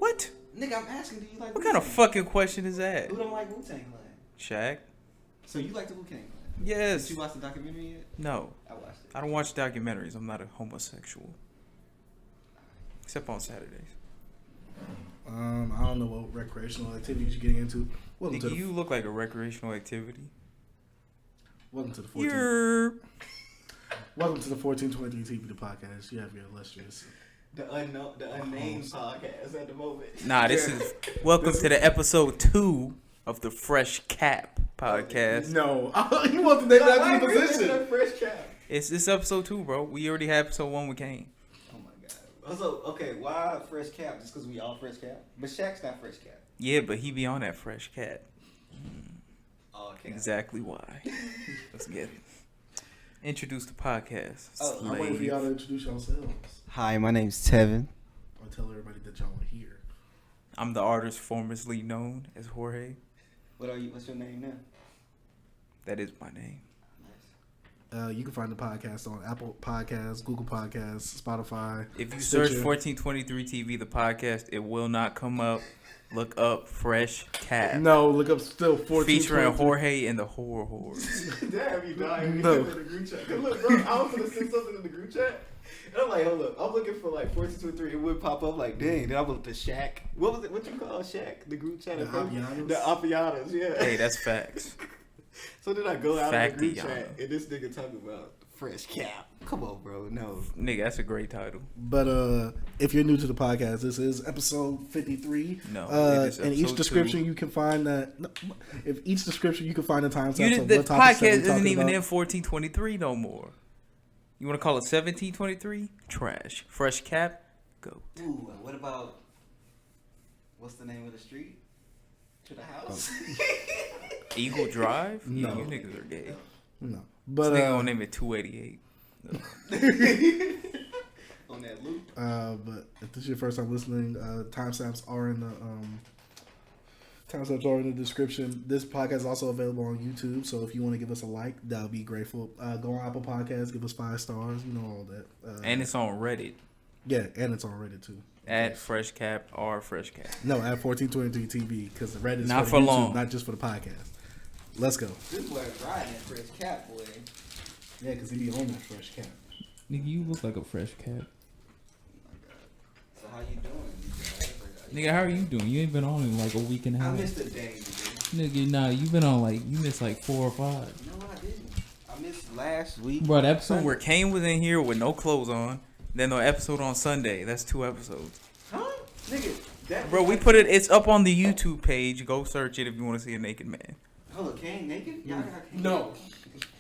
What? Nigga, I'm asking, do you like What Wu-Tang? kind of fucking question is that? Who don't like Wu-Tang Clan? Shaq? So you like the Wu-Tang Clan? Yes. Did you watch the documentary yet? No. I watched it. I don't watch documentaries. I'm not a homosexual. Except on Saturdays. I don't know what recreational activities you're getting into. Welcome Nigga, you look like a recreational activity. welcome to the 14. You're... Welcome to the 1423 TV the podcast. You have your illustrious. The unnamed podcast at the moment. Nah, this is... Welcome to the episode 2 of the Fresh Cap podcast. No, you want to name that position? Fresh cap. It's episode 2, bro. We already had episode 1 with Kane. Oh my god. So okay, why fresh cap? Just because we all fresh cap? But Shaq's not fresh cap. Yeah, but he be on that Fresh Cap. Oh, okay. Exactly why. Let's get it. Introduce the podcast. I'm waiting for y'all to introduce yourselves. Hi, my name's Tevin. Or tell everybody that y'all are here. I'm the artist formerly known as Jorge. What are you? What's your name now? That is my name. Nice. You can find the podcast on Apple Podcasts, Google Podcasts, Spotify. If you Stitcher. search 1423 TV, the podcast, it will not come up. Look up Fresh Cap. No, look up still 14. Featuring Jorge and the Horror Whores. Damn, you dying. No. In the group chat. Cause look, bro, I was gonna send something in the group chat. And I'm like, hold up. I'm looking for like 1423. It would pop up like, dang. Then I looked at Shaq. What was it? What you call Shaq? The group chat. The Apianos? The Apianos, yeah. Hey, that's facts. So then I go out of the group Factiano. chat and this nigga talking about Fresh Cap. Come on, bro. No. Nigga, that's a great title. But if you're new to the podcast, this is episode 53. No, it is in each episode description 2. you can find that. No, if each description you can find the time You stamps did, of the what topics that podcast we're isn't talking even about. in 1423 no more. You want to call it 1723? Trash. Fresh Cap? Goat. Ooh, what about, what's the name of the street? To the house? Eagle Drive? No. Yeah, you niggas are gay. No, But but nigga gonna name it 288. On that loop. but if this is your first time listening, timestamps are in the description. This podcast is also available on YouTube, so if you want to give us a like, that would be grateful. Go on Apple Podcasts, give us 5 stars, you know all that. And it's on Reddit. Yeah, and it's on Reddit too. At Fresh Cap or Fresh Cap. No, at 1423 TV, because the Reddit is Not for for YouTube, long. not just for the podcast. Let's go. This boy riding that Fresh Cap, boy. Yeah, because he be on that fresh cap. Nigga, you look like a Fresh Cap. Oh my god. So how you doing? Nigga, how are you doing? You ain't been on in like a week and a I half. missed a day, nigga. Nigga, nah, you been on like, you missed like 4 or 5. No, I didn't. I missed last week. Bro, the episode where Kane was in here with no clothes on. Then the episode on Sunday. That's 2 episodes. Huh? Nigga, that Bro, we put it, it's up on the YouTube page. Go search it if you want to see a naked man. Hold up, Kane naked? Y'all got Kane No. naked?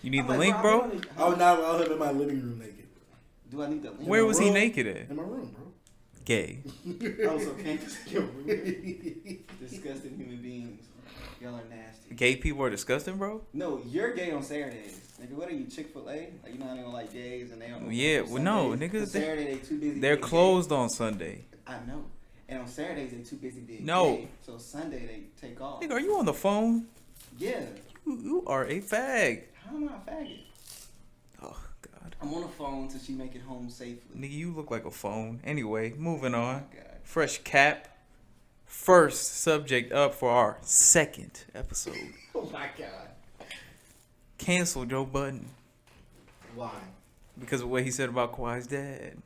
You need I'm the like, link, I bro? really- I would not allow him in my living room naked. Do I need the link? Where was he room. naked at? In my room, bro. Gay. Oh, so Kane's your roommate. Disgusting human beings. Y'all are nasty. Gay people are disgusting, bro? No, you're gay on Saturdays. Nigga, what are you, Chick-fil-A? Like, you know how they don't like gays and they don't Yeah, well, no, Sundays. niggas, On Saturday, they too busy They're being closed on Sunday. gay. I know. And on Saturdays, they too busy being No. gay. So Sunday, they take off. Nigga, are you on the phone? Yeah. You are a fag. How am I a faggot? Oh, God. I'm on the phone till she make it home safely. Nigga, you look like a phone. Anyway, moving on. Oh, God. Fresh Cap. First subject up for our second episode. Oh, my God. Cancel Joe Budden Why? because of what he said about Kawhi's dad.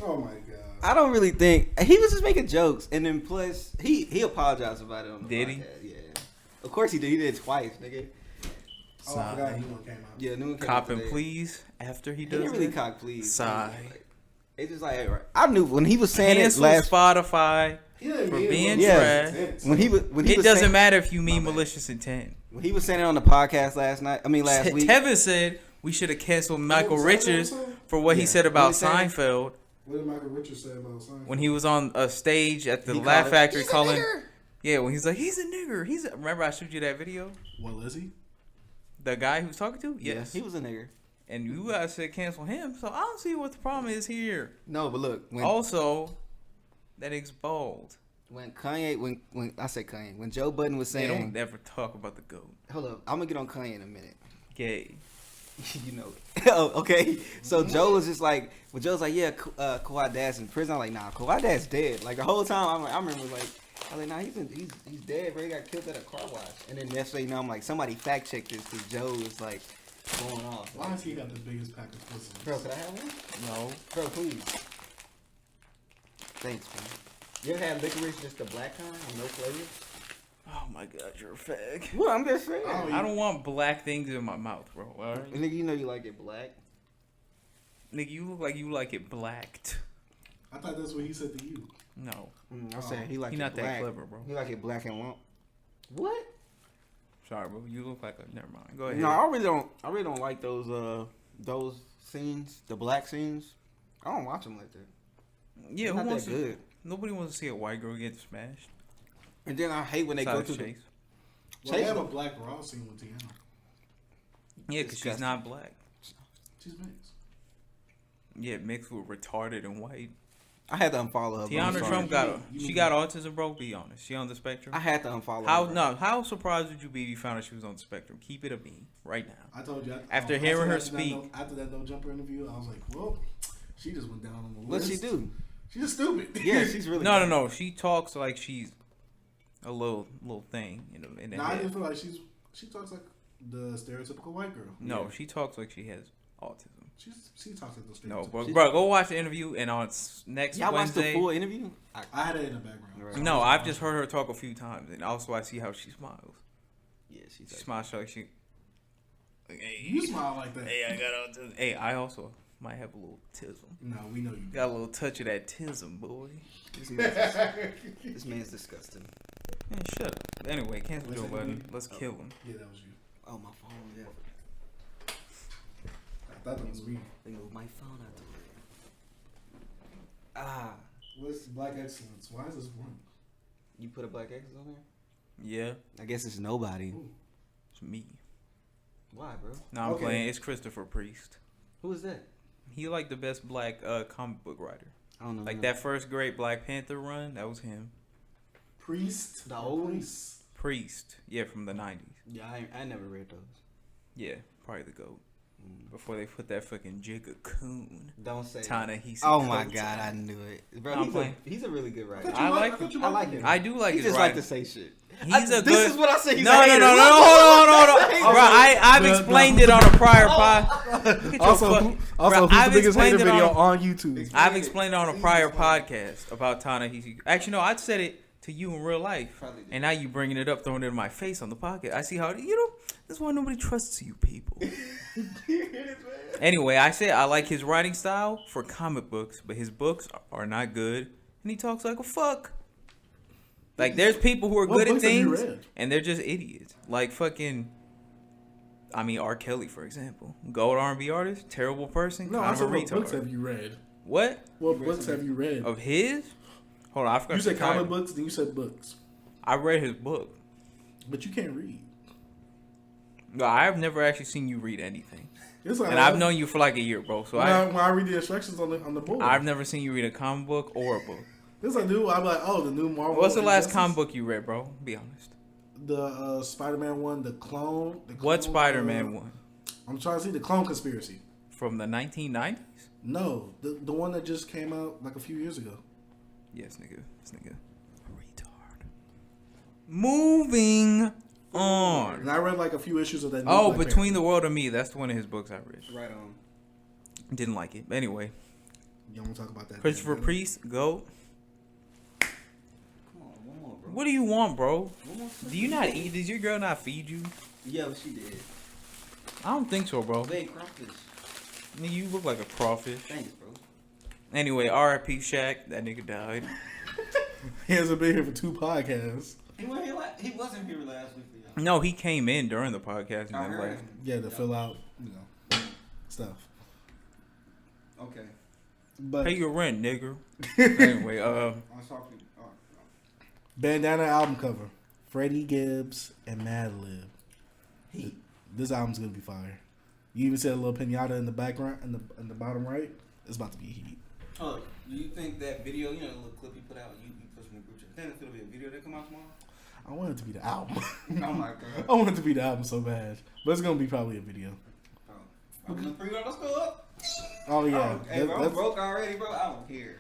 Oh my god. I don't really think he was just making jokes, and then plus he apologized about it on the Did podcast. he? Yeah, of course he did. He did it twice, nigga. Oh, I forgot new one came out. Yeah, new one came Cop out and today. please after he He does didn't really it. cock please. Sigh. It's just like I knew when he was saying it Cancel last. Spotify He didn't for mean it being with trash. intent. When he was It doesn't saying, matter if you mean My bad. malicious intent. when he was saying it on the podcast last week. Tevin said we should have canceled Michael Seinfeld Richards song? for what he Yeah. said What about he said? Seinfeld What did Michael Richards say about Seinfeld? when he was on a stage at the He Laugh called it, Factory "He's a calling. nigger." Yeah, when he's like, he's a nigger. Remember I showed you that video? Well, is he? The guy he was talking to? Yes. Yeah, he was a nigger. And you guys said cancel him, so I don't see what the problem is here. No, but look, when Also, that nigga's bald. when Kanye when I say Kanye when Joe Budden was They saying, don't ever talk about the GOAT. hold up, I'm gonna get on Kanye in a minute. Gay. You know. Oh, okay. So Joe was just like, well, Joe's like, yeah, Kawhi Dad's in prison. I'm like, nah, Kawhi Dad's dead. Like the whole time, I remember like, I was like, nah, he's dead, bro. He got killed at a car wash. And then next thing you know, I'm like, somebody fact checked this because Joe was like going off. Why has he got the biggest pack of pussies? Bro, could I have one? No. Bro, please. Thanks, man. You ever had licorice just the black kind, no flavor? Oh my god, you're a fag. Well, I'm just saying. I don't want black things in my mouth, bro. Alright? Nigga, you know you like it black. Nigga, you look like you like it blacked. I thought that's what he said to you. No. I'm saying he like He it not black. that clever, bro. He like it black and lump. What? Sorry, bro. You look like a. Never mind. Go ahead. No, I really don't like those scenes, the black scenes. I don't watch them like that. Yeah, They're who not wants that to? good. Nobody wants to see a white girl get smashed. And then I hate when they go Besides to Chase. Well, they have a black raw scene with Tiana. Yeah, because she's not black. She's mixed. Yeah, mixed with retarded and white. I had to unfollow her. Tiana bro. Trump You she mean- got autism, bro. Be honest. She on the spectrum. I had to unfollow How her. how surprised would you be if you found out she was on the spectrum? Keep it a bean right now. I told you. After hearing her speak. After that no jumper interview, I was like, well, she just went down on the What'd list. she do? She's just stupid. Yeah, she's really No. She talks like she's a little thing in the Nah, I head. just feel like she talks like the stereotypical white girl. No, Yeah. she talks like she has autism. She talks like the No, stereotypical. bro, go watch the interview and on next Y'all watched the Wednesday. full interview? I had it in the background. Right. No, I've just heard her talk a few times, and also I see how she smiles. Yeah, She smiles like she. Like, hey, You smile like that. Hey, I got autism. Hey, I also might have a little tism. No, we know you. Got a little touch of that tism, boy. This man's disgusting. Man, shut up. Anyway, cancel What's Joe that Budden. movie? Let's kill him. Yeah, that was you. Oh, my phone, yeah. I thought that was me. They moved my phone out the way. Ah. What's Black Excellence? Why is this one? You put a black X on there? Yeah, I guess it's nobody. Ooh. it's me. Why, bro? No, I'm Okay. playing. It's Christopher Priest. Who is that? He like the best black comic book writer. I don't know. Like that first great Black Panther run, that was him. Priest. The old Priest. Priest, yeah, from the 90s. Yeah, I never read those. Yeah, probably the GOAT. Before they put that fucking Jigga Coon. Don't say Ta-Nehisi Oh my Coates god, on. I knew it. Bro, I'm playing. he's a really good writer. I like thought him. you I like liked him. I do like He his just like writing. to say shit. He's a This good. is what I say. He's No, a no, hater. no, Look, no, hold on. Bro, I've No, explained no. it on a prior pod. Also, who's the biggest hater video on YouTube? I've explained it on a prior podcast about Ta-Nehisi. Actually, no, I said it to you in real life, Probably did. and now you bringing it up, throwing it in my face on the podcast. I see how that's why nobody trusts you people. Anyway, I said I like his writing style for comic books, but his books are not good, and he talks like a fuck. Like there's people who are What good at books have you things, read? and they're just idiots. Like fucking. I mean, R. Kelly, for example. Gold R&B artist, terrible person, No, I kind of a said what books retard. have you read? What? What books have you read? Of his? Hold on, I forgot You said the title. comic books, then you said books. I read his book. But you can't read. No, I've never actually seen you read anything. It's like And I've known you for like a year, bro. So when I read the instructions on the board. I've never seen you read a comic book or a book. This I do. I'm like, oh, the new Marvel. What's the last Injustice, comic book you read, bro? Be honest. The Spider-Man one, the clone. What Spider-Man one? I'm trying to see the Clone Conspiracy. From the 1990s? No, the one that just came out like a few years ago. Yes, nigga. This nigga. A retard. Moving on. And I read like a few issues of that. New Oh, Black Between Panther. the World and Me. That's one of his books I read. Right on. Didn't like it. Anyway. You want to talk about that? Christopher Bandana? Priest, go. Come on, one more, bro. What do you want, bro? One more. Do you not eat? Does your girl not feed you? Yeah, but she did. I don't think so, bro. They ate crawfish. Nigga, you look like a crawfish. Thanks, bro. Anyway, R.I.P. Shaq. That nigga died. He hasn't been here for 2 podcasts. He wasn't here last week for y'all. No, he came in during the podcast and I then heard left. him. Yeah, to fill out, stuff. Okay. But Pay your rent, nigga. Anyway, I'll talk to you. All right. Bandana album cover: Freddie Gibbs and Madlib. This album's gonna be fire. You even said a little pinata in the background, in the bottom right. It's about to be heat. Oh, do you think that video, the little clip you put out, you pushed in the group chat, think it's gonna be a video that come out tomorrow? I want it to be the album. Oh my god. I want it to be the album so bad, but it's gonna be probably a video. Oh. I'm gonna pre-order up. Oh yeah. Hey, bro, I'm broke already, bro. I don't care.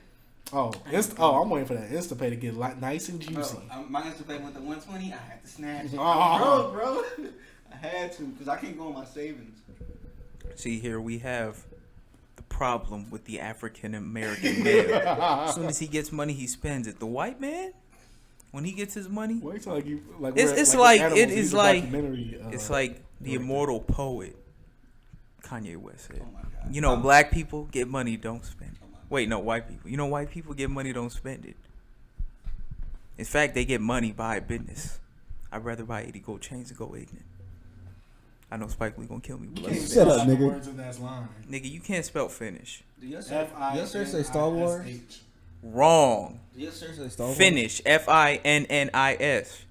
I'm waiting for that Instapay to get nice and juicy. Bro, my Instapay went to 120. I had to snatch it. Oh. Bro. I had to because I can't go on my savings. See, here we have the problem with the African American male. As soon as he gets money, he spends it. The white man, when he gets his money, Wait till you like. it's like the immortal poet Kanye West said. Oh my God. You know, black people get money, don't spend it. Wait, no, white people. You know, white people get money, don't spend it. In fact, they get money, buy business. I'd rather buy 80 gold chains than go ignorant. I know Spike Lee gonna kill me. But Shut up, nigga. Words in that line. Nigga, you can't spell finish. Do your sir say Star Wars? Wrong. search Star Wars? Finish. Finnis.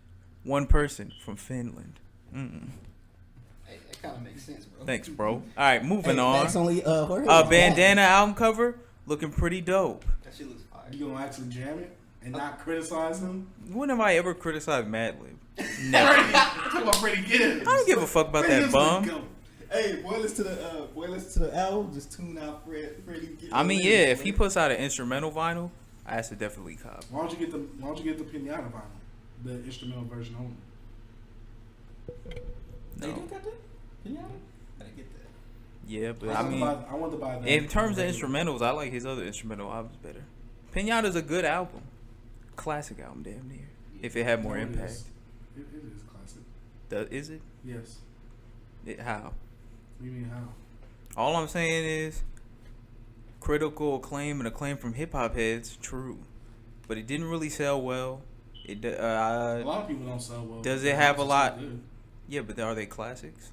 One person from Finland. Hey, that kind of makes sense, bro. Thanks, bro. All right, moving on. That's only Jorge. Bandana album cover looking pretty dope. That shit looks fire. You gonna actually jam it and not criticize him? When have I ever criticized Madlib? Never. Talk about Freddie Gibbs. I don't give a fuck about that bum. Hey, boy, listen to the album. Just tune out Freddie. I mean, yeah, if he puts out an instrumental vinyl, I have to definitely cop. Why don't you get the Pinata vinyl, the instrumental version only? They No. do got that? Pinata? I didn't get that. Yeah, but I want to buy that. in terms of instrumentals, I like his other instrumental albums better. Pinata's a good album. Classic album, damn near. If it had more No, it impact. is. It is classic. Is it? Yes. How? What do you mean how? All I'm saying is critical acclaim and acclaim from hip hop heads, true. But it didn't really sell well. It A lot of people don't sell well. Does it have a It's lot? so good. Yeah, but are they classics?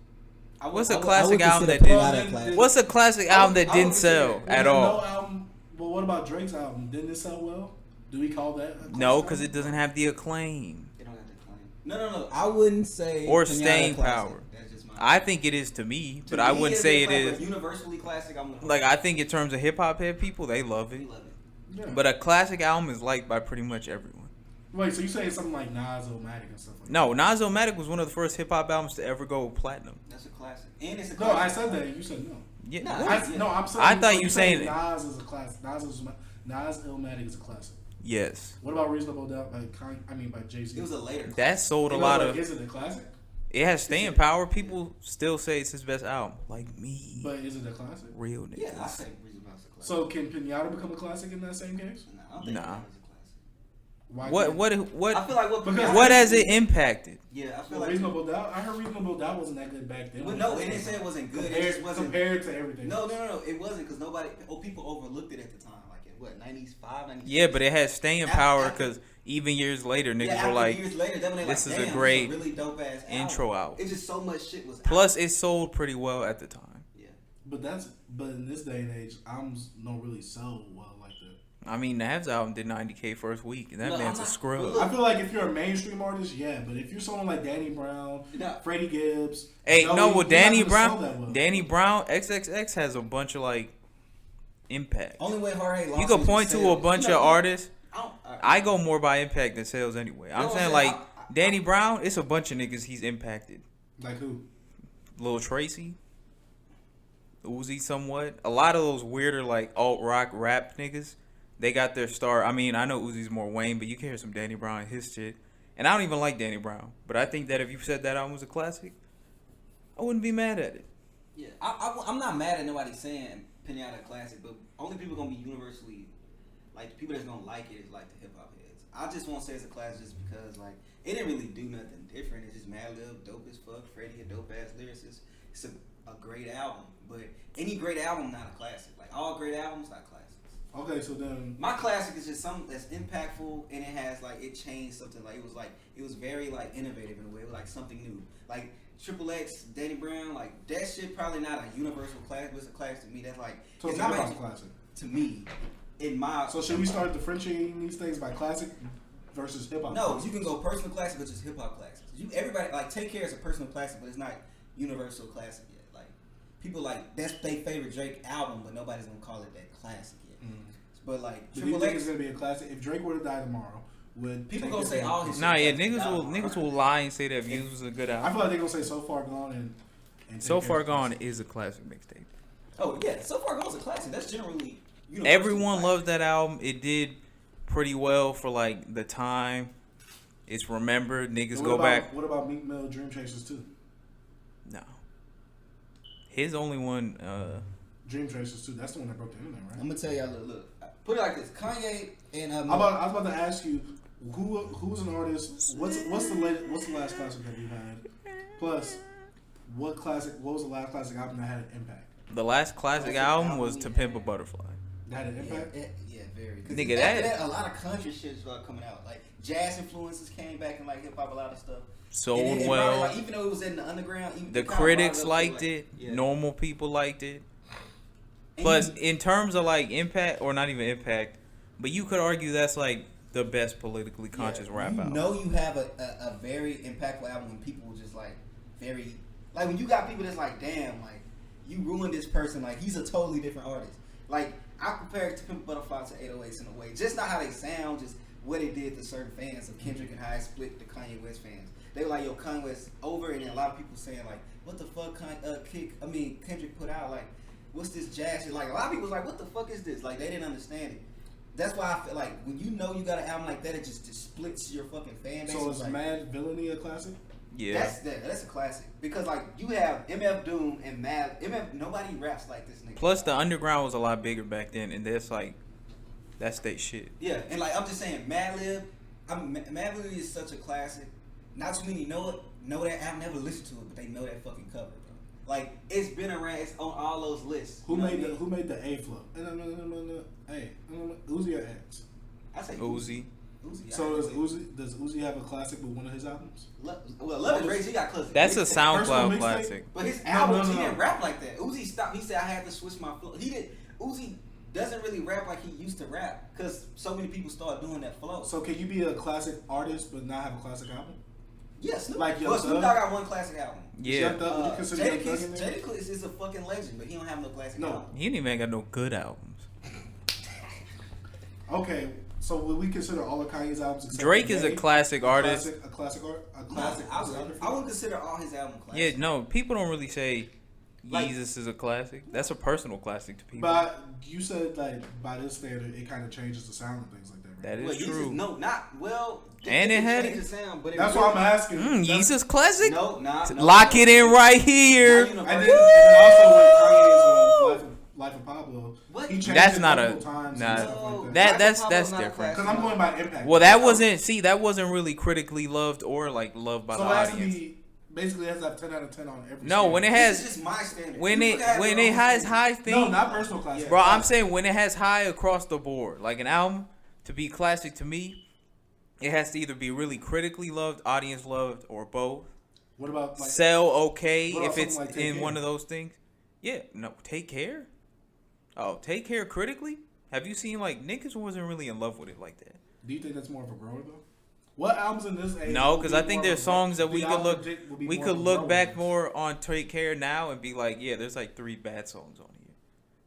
I would- What's I a would- classic I would album that consider didn't? Pinata classic. What's a classic album that I would didn't consider sell it. at No all? album. Well, what about Drake's album? Didn't it sell well? Do we call that? A No, classic because it album? doesn't have the acclaim They don't have to claim. No. I wouldn't say or Pinata staying classic. power. That's just my. I think it is to me, but To I me, wouldn't it's say it like is. a universally classic. I'm gonna Like I think in terms of hip hop head people, they love we it. love it. Yeah. But a classic album is liked by pretty much everyone. Wait, so you say something like Nas, Illmatic, and stuff like that? No, Nas-O-Matic was one of the first hip hop albums to ever go platinum. That's a classic, and it's a No, I classic. said that. You said no. Yeah, Nah, what? I'm saying. I thought so you saying Nas is a classic. Nas Illmatic is a classic. Yes, What about Reasonable Doubt by by Jay-Z? It was a later. that sold a You lot know, of. Is it a classic? It has staying power. People still say it's his best album. Like me, But is it a classic? real niggas. Yeah, I say Reasonable Doubt's a classic. So can Pinata become a classic in that same case? Nah, I don't think Nah. Pinata's a classic. Why What can't- what I what feel like Because- what has it impacted? Yeah, I feel Well, like Reasonable Doubt? I heard Reasonable Doubt wasn't that good back then. Well, no, it didn't say it wasn't good. It just wasn't. compared to everything. No, it wasn't because people overlooked it at the time. Like in what 95, 96? Yeah, but it has staying After- power after- because even years later, niggas after were like, years later, then when they this like, is a damn, great this is a really dope ass intro album. It's just so much shit was. Plus, out. it sold pretty well at the time. Yeah. But in this day and age, albums don't really sell well like that. I mean, Nav's album did 90K first week, and that No, man's I'm a not- scrub. Look, I feel like if you're a mainstream artist, yeah, but if you're someone like Danny Brown, No. Freddie Gibbs, Hey, Joey, no, you're with not Danny gonna sell that Brown, well. Danny Brown, XXX has a bunch of like impact. Only way Jorge lost You could was point the to a sales. bunch You know, of artists. I I go more by impact than sales anyway. I'm what I'm saying saying? like Danny Brown, it's a bunch of niggas he's impacted. like who? Lil Tracy, Uzi, somewhat. A lot of those weirder like alt rock rap niggas, they got their start. I mean, I know Uzi's more Wayne, but you can hear some Danny Brown and his shit. And I don't even like Danny Brown, but I think that if you said that album was a classic, I wouldn't be mad at it. Yeah, I'm not mad at nobody saying Pinata classic, but only people gonna be universally like the people that's gonna like it is like the hip hop heads. I just won't say it's a classic just because like it didn't really do nothing different. It's just Madlib, dope as fuck. Freddie, a dope ass lyricist. It's a great album, but any great album not a classic. Like all great albums not classics. Okay, so then My classic is just something that's impactful and it has like it changed something. Like it was very like innovative in a way. It was like something new. Like Triple X, Danny Brown, like that shit probably not a universal classic, but it's a classic to me. That's like so it's it's not not like, classic. to me. In my So should we start differentiating these things by classic versus hip hop? No, you can go personal classic or just hip hop classics. Everybody like Take Care is a personal classic, but it's not universal classic yet. Like people like that's their favorite Drake album, but nobody's gonna call it that classic yet. But like Do you Triple think X, it's gonna be a classic? If Drake were to die tomorrow, would people Take gonna Care say be- all his Nah, shit yeah, classic niggas album. will lie and say that Views was a good I album. feel like they're gonna say So Far Gone And So Take Far Care Gone is a classic mixtape. Oh yeah, So Far Gone's a classic. That's generally Everyone loves that album. It did pretty well for like the time. It's remembered. Niggas And go back. What about Meek Mill Dream Chasers 2? No. His only one. Dream Chasers 2. That's the one that broke the internet, right? I'm gonna tell y'all. Look. Put it like this: Kanye and I was about to ask you who's an artist. What's the last classic that you had? Plus, what was the last classic album that had an impact? The last classic album was To Pimp a Butterfly. That had an impact. Yeah, very. Nigga, After that, a lot of country shit started coming out. Like jazz influences came back and like hip hop, a lot of stuff. Sold And well. probably, like, even though it was in the underground, even The it kinda critics brought up liked to, like, it. yeah. Normal people liked it. And Plus, you- in terms of like impact, or not even impact, but you could argue that's like the best politically conscious rap album. You know you have a very impactful album when people just like very like when you got people that's like, damn, like you ruined this person, like he's a totally different artist. Like I compare it to Pimp a Butterfly to 808s in a way, just not how they sound, just what it did to certain fans of Kendrick and how it split the Kanye West fans. They were like, yo, Kanye West over, and then a lot of people saying like, what the fuck Kendrick put out, like what's this jazz shit? Like a lot of people was like, what the fuck is this? Like they didn't understand it. That's why I feel like when you know you got an album like that, it just splits your fucking fan base. So is like, Mad Villainy a classic? Yeah. That's a classic because like you have MF Doom and Mad MF. Nobody raps like this nigga. Plus, the underground was a lot bigger back then, and that's they shit. Yeah, and like I'm just saying, Madlib. Mad Villainy is such a classic. Not too many know that. I've never listened to it, but they know that fucking cover, bro. Like it's been around. It's on all those lists. Who made the A flow? Hey, Uzi or X? I say Uzi. Uzi. So does Uzi have a classic with one of his albums? Love is Rage. He got classic. That's a Personal SoundCloud mixtape? classic. But his albums, no. he didn't rap like that. Uzi stopped. He said, I had to switch my flow. Uzi doesn't really rap like he used to rap because so many people start doing that flow. So can you be a classic artist but not have a classic album? Yeah, Snoop. Like Young Well, Snoop Thug? Dogg got one classic album. Yeah. Young Thug, would you consider Young Thug in there? Jadakiss is a fucking legend, but he don't have no classic album. He didn't even got no good albums. Okay, so would we consider all of Kanye's albums? Except Drake for is a Ye classic artist. A classic I wouldn't consider all his album classic. Yeah, no, people don't really say Like- Yeezus is a classic. That's a personal classic to people. But you said like by this standard, it kind of changes the sound and things like that. Right? That Well, is Yeezus, true. no, not well. And it had- changed the sound, but it That's really- why I'm asking. Yeezus classic? No, nah. No, Lock no. it in right Not here. universal. And then also with Kanye's Life of Pablo, What? he changed That's it not multiple a- times nah. and stuff No, like That- that's Pablo's not a different. Because I'm going by impact. Well, that wasn't really critically loved or like loved by so the it has to audience. be basically it has to have 10 out of 10 on every. No, when it This is has just my standard. when You it have when your it own has standard. high no, things, not personal classic. bro. I'm saying when it has high across the board, like an album to be classic to me, it has to either be really critically loved, audience loved, or both. What about like? Sell okay what about if it's something like Take in Care? one of those things. Yeah, no, Take Care. Oh, Take Care critically. Have you seen like niggas wasn't really in love with it like that? Do you think that's more of a grower though? What albums in this age? No, would because be I think more there's of a- songs that the we could album look would be we more could of a look grower back than- more on Take Care now and be like, yeah, there's like 3 bad songs on here.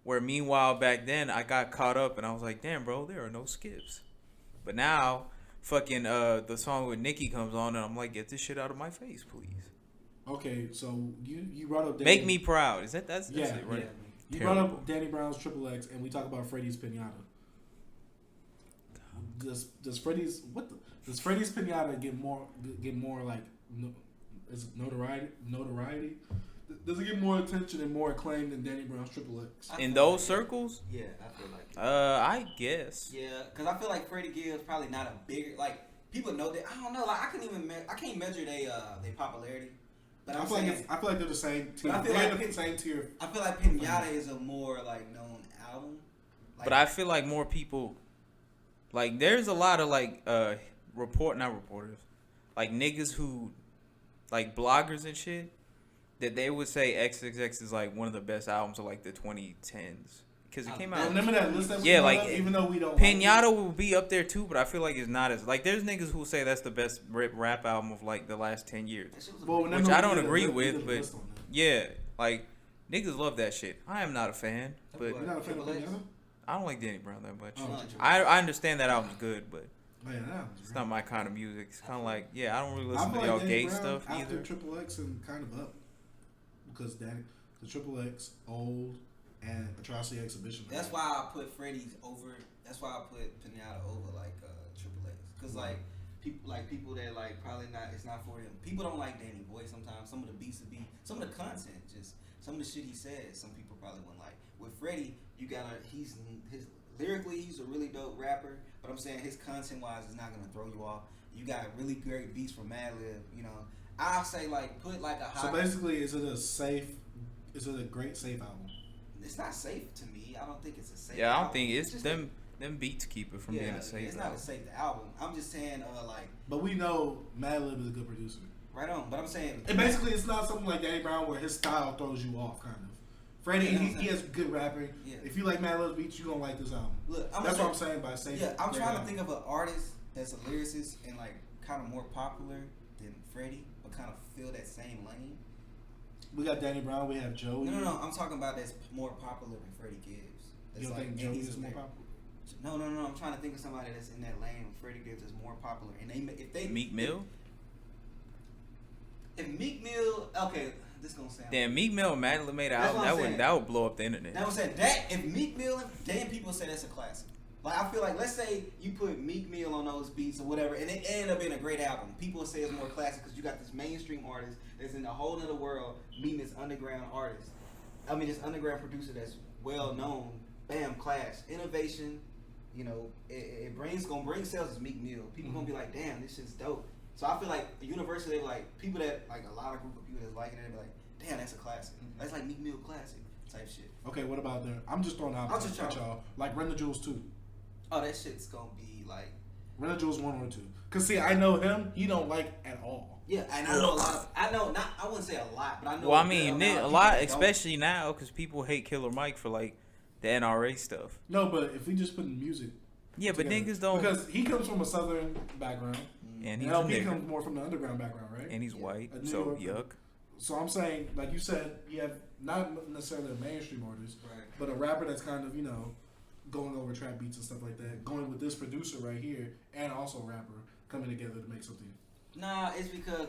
Where meanwhile back then I got caught up and I was like, damn, bro, there are no skips. But now, fucking the song with Nicki comes on and I'm like, get this shit out of my face, please. Okay, so you brought up Make Me Proud. Is that's Yeah, it, right? yeah. You Terrible. brought up Danny Brown's Triple X, and we talk about Freddie's Pinata. Does Freddie's Pinata get more like is it notoriety? Does it get more attention and more acclaim than Danny Brown's Triple X? I In feel those like- circles, Yeah, I feel like. I guess. Yeah, because I feel like Freddie Gibbs probably not a bigger like people know that. I don't know. Like I can't measure they popularity. But I feel like they're the same tier. But I feel They're like the same tier. I feel like Pinata is a more like known album. Like, But I feel like more people, like there's a lot of like not reporters, like niggas who, like bloggers and shit, that they would say XXX is like one of the best albums of like the 2010s because it came out. Remember that list that we Yeah, brought like, up, even though we don't. Pinata will be up there too, but I feel like it's not as like there's niggas who say that's the best rap album of like the last 10 years. that shit was a Well, big- whenever Which I we don't did a agree list- we with, did a but list on that. yeah, like niggas love that shit. I am not a fan, but You're not a fan of Triple X? Pinata? I don't like Danny Brown that much. Oh. I understand that album's good, but Oh, yeah, that was it's great. not my kind of music. It's kind of like, yeah, I don't really I listen feel to y'all Danny gay Brown stuff after either. Triple X and kind of up. because the Triple X, Old, and Atrocity Exhibition. That's why I put Freddie's over. That's why I put Pinata over like Triple X, because like people that like probably not. It's not for them. People don't like Danny Boy sometimes. Some of the beats would be, some of the content, just some of the shit he says. Some people probably wouldn't like. With Freddie, you gotta. His lyrically, he's a really dope rapper. But I'm saying his content wise is not gonna throw you off. You got really great beats from Madlib. You know, I'll say like put like a high. So basically, is it a great safe album? It's not safe to me. I don't think it's a safe. Yeah, I don't album. think it's just them beats keep it from being a safe. It's not a safe album. I'm just saying like. But we know Madlib is a good producer. Right on. But I'm saying. And basically, it's not something like Danny Brown where his style throws you off, kind of. Freddie, he has good rapping. Yeah. If you like Madlib's beats, you gonna like this album. Look, that's what I'm saying by safe. Yeah, I'm trying to think of an artist that's a lyricist and like kind of more popular than Freddie, but kind of fill that same lane. We got Danny Brown. We have Joey. No. I'm talking about that's more popular than Freddie Gibbs. You don't think Joey is more popular? No. I'm trying to think of somebody that's in that lane. Freddie Gibbs is more popular, and if they Meek Mill. If Meek Mill, okay, this gonna sound. Damn, Meek Mill and Madlib made an album that would blow up the internet. That was saying that if Meek Mill, damn, people say that's a classic. Like I feel like, let's say you put Meek Mill on those beats or whatever, and it ended up being a great album. People would say it's more classic because you got this mainstream artist that's in a whole other world meeting this underground artist. I mean, this underground producer that's well known. Bam, clash, innovation. You know, gonna bring sales as Meek Mill. People gonna be like, damn, this shit's dope. So I feel like the university, like people that like a lot of group of people that's liking it, they be like, damn, that's a classic. That's like Meek Mill classic type shit. Okay, what about there? I'm just throwing out. I'll just try y'all. Like Run the Jewels 2. Oh, that shit's gonna be like Run the Jewels 1 or 2. Cause see, I know him. He don't like at all. Yeah, and I know a lot of. I know not. I wouldn't say a lot, but I know. Well, I mean, a lot, especially now, because people hate Killer Mike for like the NRA stuff. No, but if we just put in music. Yeah, but together, niggas don't. Because he comes from a southern background. And he's LP comes more from the underground background, right? And he's white, so yuck. So I'm saying, like you said, you have not necessarily a mainstream artist, right, but a rapper that's kind of, you know, going over trap beats and stuff like that, going with this producer right here, and also a rapper coming together to make something. Nah, it's because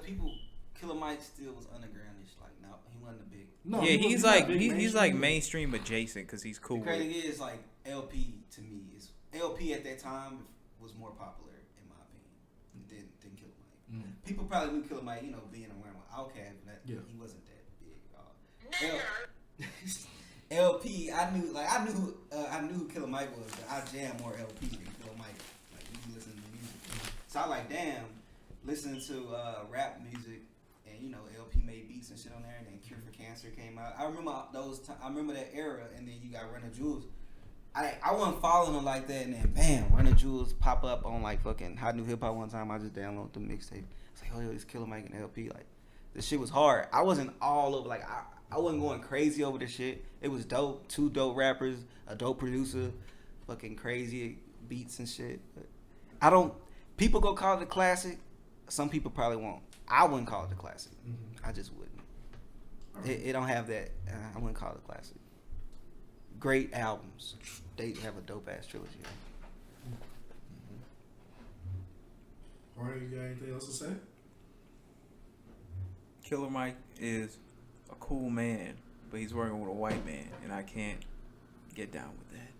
Killer Mike still was undergroundish. Like, no, he wasn't a big. No, yeah, he's like mainstream adjacent because he's cool. The crazy thing is, like, LP to me is LP at that time was more popular in my opinion than Killer Mike. People probably knew Killer Mike, you know, being around with Outkast, but he wasn't that big at all. LP, I knew who Killer Mike was, but I jammed more LP than Killer Mike. Like, you can listen to the music. So I like, damn, listening to rap music, and you know, LP made beats and shit on there, and then Cure for Cancer came out. I remember I remember that era, and then you got Run the Jewels. I wasn't following them like that, and then bam, Run the Jewels pop up on like fucking Hot New Hip Hop one time. I just downloaded the mixtape. It's like, oh yo, this Killer Mike and LP. Like, this shit was hard. I wasn't all over, like I wasn't going crazy over this shit. It was dope. 2 dope rappers, a dope producer, fucking crazy beats and shit. But people go call it a classic. Some people probably won't. I wouldn't call it a classic. I just wouldn't. It don't have that. I wouldn't call it a classic. Great albums. They have a dope ass trilogy. Alright, you got anything else to say? Killer Mike is a cool man, but he's working with a white man, and I can't get down with that.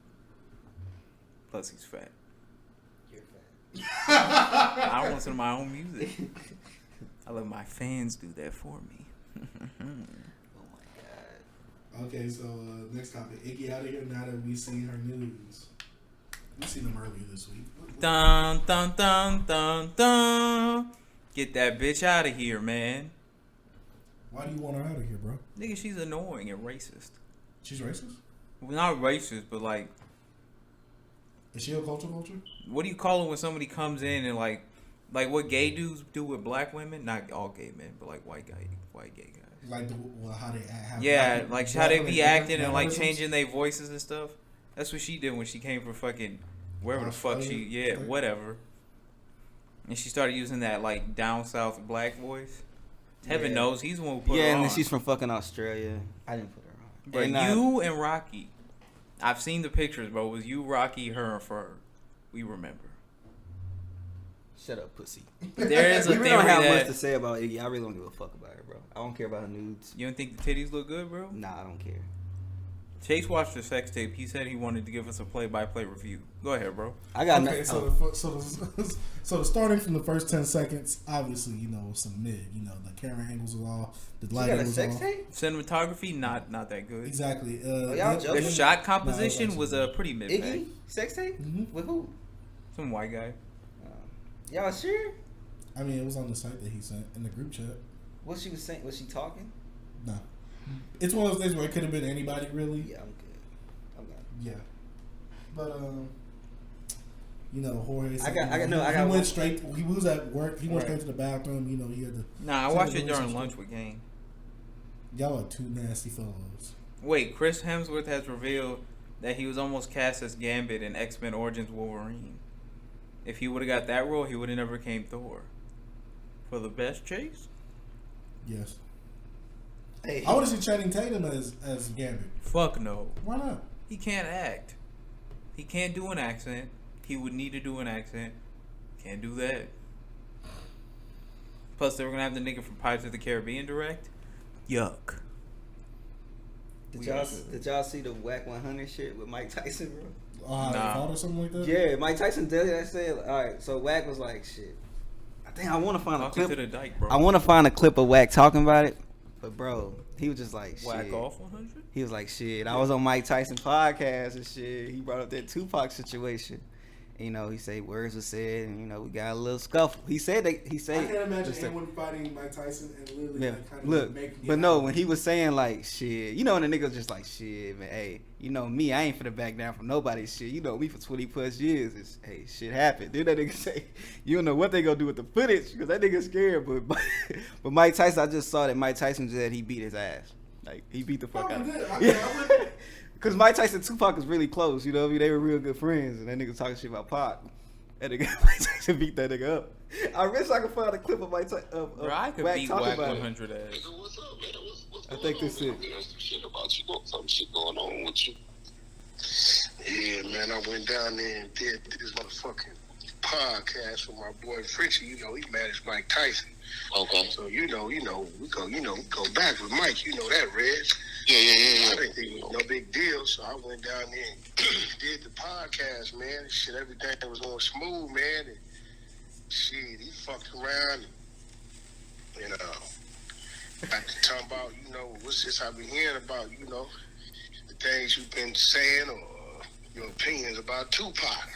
Plus, he's fat. You're fat. I don't listen to my own music. I let my fans do that for me. Oh my god. Okay, so next topic. Iggy out of here now that we seen her nudes. We seen them earlier this week. Dun dun dun dun dun. Get that bitch out of here, man. Why do you want her out of here, bro? Nigga, she's annoying and racist. She's racist? Well, not racist, but like... Is she a culture? What do you call it when somebody comes in and like what gay dudes do with black women? Not all gay men, but like white gay guys. Like how they act. Yeah, like how they be acting and like changing their voices and stuff. That's what she did when she came from fucking wherever the fuck whatever. And she started using that like down south black voice. Heaven knows he's the one who put her on. Yeah, and then she's from fucking Australia. I didn't put her on. But and, you and Rocky, I've seen the pictures, bro. It was you, Rocky, her, and Fur. We remember. Shut up, pussy. There is a We theory really don't have much that to say about Iggy. I really don't give a fuck about her, bro. I don't care about her nudes. you don't think the titties look good, bro. Nah, I don't care. Chase watched the sex tape. He said he wanted to give us a play-by-play review. Go ahead, bro. I got Okay, so starting from the first 10 seconds, obviously, you know, some mid. You know, the camera angles are all, the She lighting got a was sex off. tape? Cinematography, not that good. Exactly. y'all joking? The shot composition No, was a pretty mid. Iggy? Sex tape? Mhm. With who? Some white guy. Y'all sure? I mean, it was on the site that he sent in the group chat. What she was saying? Was she talking? No, it's one of those things where it could have been anybody, really. Yeah, I'm good. I'm good. Yeah, but you know, Jorge. I got He one. went straight. He was at work. He went straight to the bathroom. You know, he had to. Nah, I watched it during lunch with Game. Y'all are two nasty fellows. Wait, Chris Hemsworth has revealed that he was almost cast as Gambit in X-Men Origins Wolverine. If he would have got that role, he would have never came Thor. For the best, Chase? Yes. Hey, I want to see Channing Tatum as Gambit. Fuck no. Why not? He can't act. He can't do an accent. He would need to do an accent. Can't do that. Plus, they were going to have the nigga from Pirates of the Caribbean direct. Yuck. Did y'all see the Whack 100 shit with Mike Tyson, bro? Nah. Nah. Fought or something like that? Yeah, Mike Tyson did that. Said, all right. So Whack was like, shit. I think I want to find a Talking clip. to the dyke, bro. I want to find a clip of Whack talking about it, but bro, he was just like, shit. Whack off 100? He was like, shit. I was on Mike Tyson podcast and shit. He brought up that Tupac situation. You know, he said words were said, and you know we got a little scuffle. He said that. He said. I can't imagine anyone fighting Mike Tyson and literally Yeah, like, kind of look, making it but no, happen. when he was saying like shit, you know, when the niggas just like shit, man. Hey, you know me, I ain't finna back down from nobody's shit. You know me for 20 plus years. It's, hey, shit happened. Then that nigga say, you don't know what they gonna do with the footage because that nigga scared. But Mike Tyson, I just saw that Mike Tyson said he beat his ass. Like he beat the fuck out of him. Yeah. Cause Mike Tyson and Tupac is really close. You know what I mean? They were real good friends, and that nigga talking shit about Pac. That nigga Mike Tyson beat that nigga up. I wish I could find a clip of Mike Tyson. Bro, I could Wack beat talking Whack about 100 ass. Nigga, what's up, man? What's I going think on, this man? it. There's some shit about you. Some shit going on with you. Yeah, man. I went down there and did this motherfucking podcast with my boy Fritchie. You know, he managed Mike Tyson. Okay. So we go back with Mike. You know that, Reg. Yeah. I didn't think it was no big deal, so I went down there and did the podcast, man. Shit, everything was going smooth, man. And shit, he fucked around and got to talk about, you know, what's this I've been hearing about, you know, the things you've been saying or your opinions about Tupac.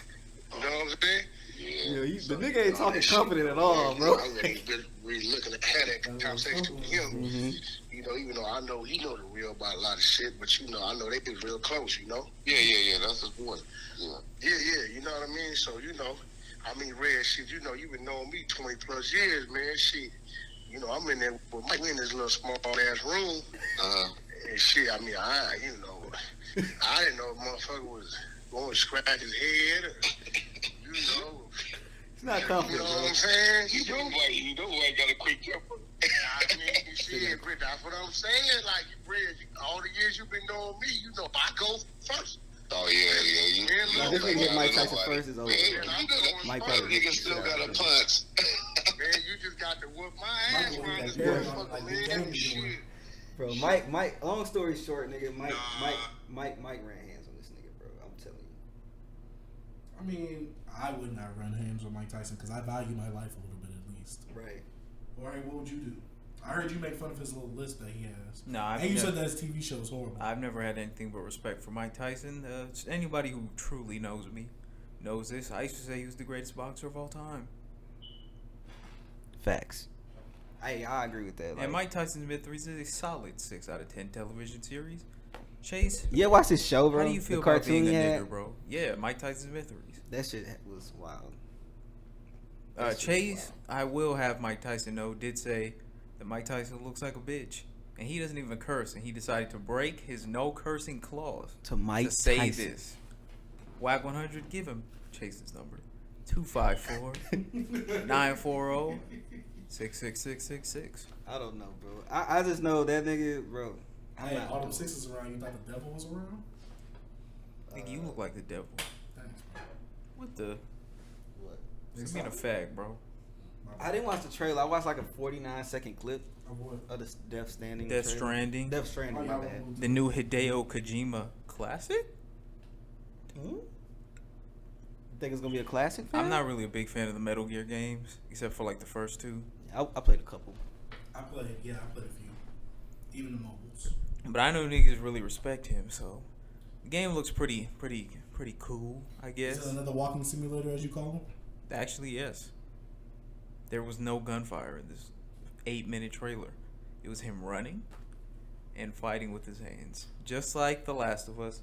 You know what I'm saying? Yeah, the nigga ain't talking confident at all, bro. I really been looking at that conversation with him. Mm-hmm. You know, even though I know he know the real about a lot of shit, but you know, I know they get real close, you know? Yeah, that's his point. Yeah, you know what I mean? So, you know, I mean, Red, shit, you know, you've been knowing me 20 plus years, man, shit. You know, I'm in there with Mike in this little small ass room. And shit, I mean, I didn't know a motherfucker was going to scratch his head or, you know. It's not confident, You know bro. what I'm saying? You know why got a quick temper. I mean, shit, Britt, that's what I'm saying. Like, Britt, all the years you've been knowing me, you know, I go first. Oh, yeah. Now, this nigga hit Mike Tyson first is over. Mike nigga still got a punch. Man, you just got to whoop my ass around this motherfucker, man. Shit. Bro, Mike. Long story short, nigga, Mike ran hands on this nigga, bro. I'm telling you. I mean, I would not run hands with Mike Tyson because I value my life a little bit at least. Right. All right, what would you do? I heard you make fun of his little list that he has. No, and you said that his TV show is horrible. I've never had anything but respect for Mike Tyson. Anybody who truly knows me knows this. I used to say he was the greatest boxer of all time. Facts. I agree with that. Like, And Mike Tyson's mid-threes is a solid 6 out of 10 television series. Chase, yeah, watch this show, bro. how do you feel the about being cartoon a he had? nigger, bro? Yeah, Mike Tyson's mid-threes. That shit was wild. Chase, I will have Mike Tyson know, did say that Mike Tyson looks like a bitch. And he doesn't even curse. And he decided to break his no cursing clause To Mike to say Tyson. this. WAG 100, give him Chase's number. 254-940-66666. I don't know, bro. I just know that nigga, bro. Hey, all them sixes around, you thought the devil was around? Nigga, you look like the devil. Thanks, bro. What the? What? It's being a fag, bro. I didn't watch the trailer. I watched like a 49-second clip Of what? of the Death Standing. Death trailer. Stranding. Death Stranding, my bad. The new Hideo Kojima classic? You think it's gonna be a classic? I'm fam? not really a big fan of the Metal Gear games, except for like the first two. I played a couple. I played a few. Even the mobiles. But I know niggas really respect him, so the game looks pretty cool, I Is guess. it another walking simulator, as you call them? Actually, yes. There was no gunfire in this 8-minute trailer. It was him running and fighting with his hands, just like The Last of Us,